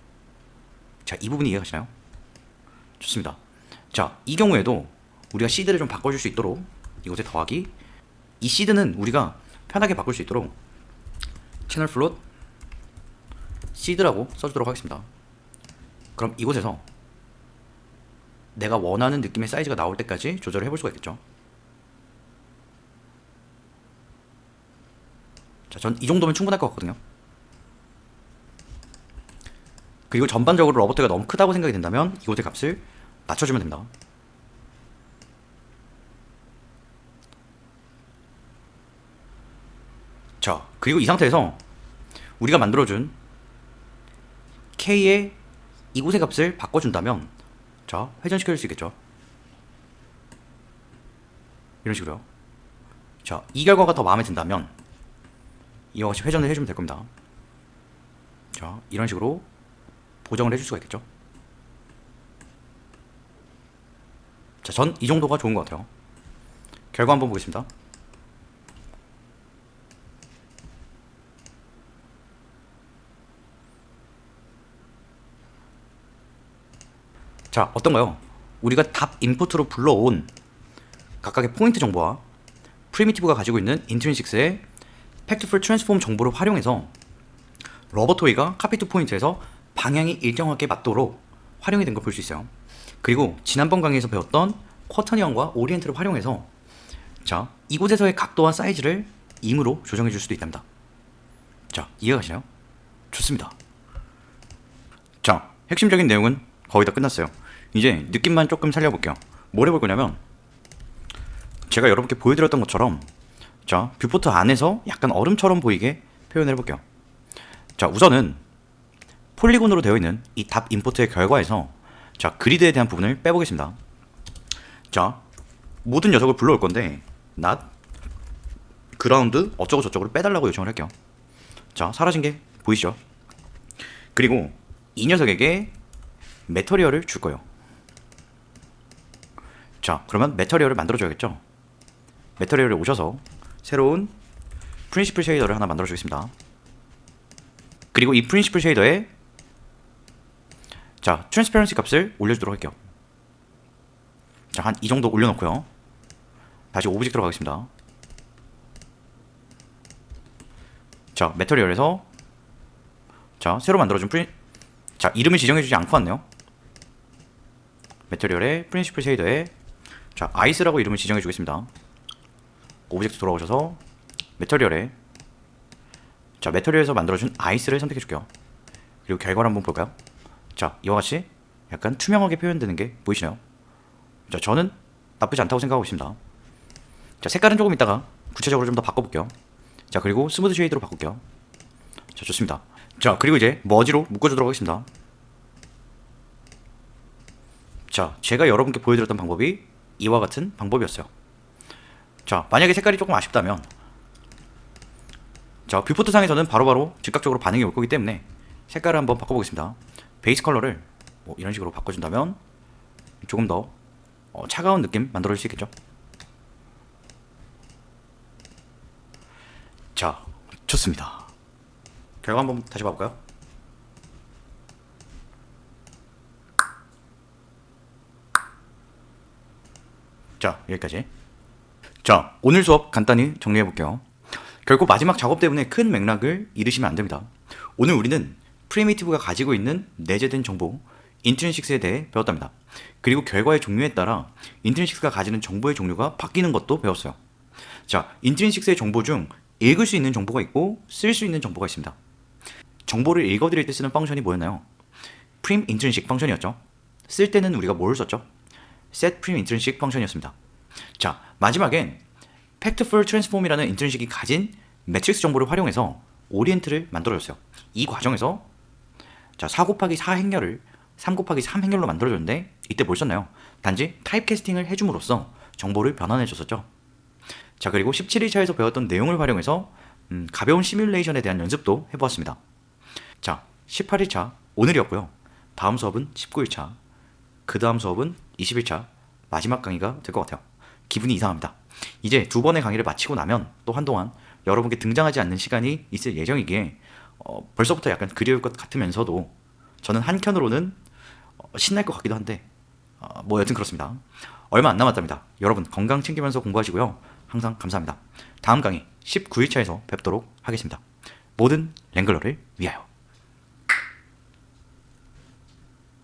자, 이 부분이 이해가시나요? 좋습니다. 자, 이 경우에도 우리가 시드를 좀 바꿔줄 수 있도록 이곳에 더하기, 이 시드는 우리가 편하게 바꿀 수 있도록 채널 플롯 시드라고 써주도록 하겠습니다. 그럼 이곳에서 내가 원하는 느낌의 사이즈가 나올 때까지 조절을 해볼 수가 있겠죠. 자, 전 이 정도면 충분할 것 같거든요. 그리고 전반적으로 러버트가 너무 크다고 생각이 된다면 이곳의 값을 낮춰주면 됩니다. 자, 그리고 이 상태에서 우리가 만들어준 K의 이곳의 값을 바꿔준다면, 자, 회전시켜줄 수 있겠죠. 이런 식으로요. 자, 이 결과가 더 마음에 든다면 이와 같이 회전을 해주면 될 겁니다. 자, 이런 식으로 보정을 해줄 수가 있겠죠. 자, 전 이 정도가 좋은 것 같아요. 결과 한번 보겠습니다. 자, 어떤가요? 우리가 답 인풋으로 불러온 각각의 포인트 정보와 프리미티브가 가지고 있는 인트린식스의 팩트풀 트랜스폼 정보를 활용해서 러버토이가 카피 투 포인트에서 방향이 일정하게 맞도록 활용이 된 걸 볼 수 있어요. 그리고 지난번 강의에서 배웠던 쿼터니언과 오리엔트를 활용해서, 자, 이곳에서의 각도와 사이즈를 임으로 조정해 줄 수도 있답니다. 자, 이해가 가시나요? 좋습니다. 자, 핵심적인 내용은 거의 다 끝났어요. 이제 느낌만 조금 살려볼게요. 뭘 해볼 거냐면, 제가 여러분께 보여드렸던 것처럼, 자, 뷰포트 안에서 약간 얼음처럼 보이게 표현을 해볼게요. 자, 우선은 폴리곤으로 되어 있는 이 답 인포트의 결과에서, 자, 그리드에 대한 부분을 빼보겠습니다. 자, 모든 녀석을 불러올 건데 not 그라운드 어쩌고 저쩌고를 빼달라고 요청을 할게요. 자, 사라진 게 보이시죠? 그리고 이 녀석에게 매터리얼을 줄 거예요. 자, 그러면 매터리얼을 만들어줘야겠죠. 매터리얼에 오셔서 새로운 프린시플 쉐이더를 하나 만들어주겠습니다. 그리고 이 프린시플 쉐이더에, 자, 트랜스페런시 값을 올려주도록 할게요. 자, 한 이 정도 올려놓고요. 다시 오브젝트로 가겠습니다. 자, 매터리얼에서, 자, 새로 만들어준 자, 이름을 지정해주지 않고 왔네요. 매터리얼의 프린시플 쉐이더에, 자, 아이스라고 이름을 지정해주겠습니다. 오브젝트 돌아오셔서 매터리얼에, 자, 매터리얼에서 만들어준 아이스를 선택해줄게요. 그리고 결과를 한번 볼까요? 자, 이와 같이 약간 투명하게 표현되는 게 보이시나요? 자, 저는 나쁘지 않다고 생각하고 있습니다. 자, 색깔은 조금 이따가 구체적으로 좀 더 바꿔볼게요. 자, 그리고 스무드 쉐이드로 바꿀게요. 자, 좋습니다. 자, 그리고 이제 머지로 묶어주도록 하겠습니다. 자, 제가 여러분께 보여드렸던 방법이 이와 같은 방법이었어요. 자, 만약에 색깔이 조금 아쉽다면, 자, 뷰포트 상에서는 바로바로 즉각적으로 반응이 올 거기 때문에 색깔을 한번 바꿔보겠습니다. 베이스 컬러를 뭐 이런 식으로 바꿔준다면 조금 더 차가운 느낌 만들어줄 수 있겠죠. 자, 좋습니다. 결과 한번 다시 봐볼까요? 자, 여기까지. 자, 오늘 수업 간단히 정리해볼게요. 결국 마지막 작업 때문에 큰 맥락을 잃으시면 안됩니다. 오늘 우리는 프리미티브가 가지고 있는 내재된 정보 인트린식스에 대해 배웠답니다. 그리고 결과의 종류에 따라 인트린식스가 가지는 정보의 종류가 바뀌는 것도 배웠어요. 자, 인트린식스의 정보 중 읽을 수 있는 정보가 있고 쓸 수 있는 정보가 있습니다. 정보를 읽어드릴 때 쓰는 펑션이 뭐였나요? prim intrinsic 펑션이었죠. 쓸 때는 우리가 뭘 썼죠? set prim intrinsic 펑션이었습니다. 자, 마지막엔 factful transform이라는 인트린식이 가진 매트릭스 정보를 활용해서 오리엔트를 만들어줬어요. 이 과정에서, 자, 4 곱하기 4 행렬을 3 곱하기 3 행렬로 만들어줬는데 이때 뭘 썼나요? 단지 타입 캐스팅을 해줌으로써 정보를 변환해줬었죠. 자, 그리고 17일차에서 배웠던 내용을 활용해서 가벼운 시뮬레이션에 대한 연습도 해보았습니다. 자, 18일차 오늘이었고요. 다음 수업은 19일차, 그 다음 수업은 20일차 마지막 강의가 될 것 같아요. 기분이 이상합니다. 이제 두 번의 강의를 마치고 나면 또 한동안 여러분께 등장하지 않는 시간이 있을 예정이기에 벌써부터 약간 그리울 것 같으면서도 저는 한켠으로는 신날 것 같기도 한데 뭐 여튼 그렇습니다. 얼마 안 남았답니다. 여러분 건강 챙기면서 공부하시고요. 항상 감사합니다. 다음 강의 19일차에서 뵙도록 하겠습니다. 모든 랭글러를 위하여.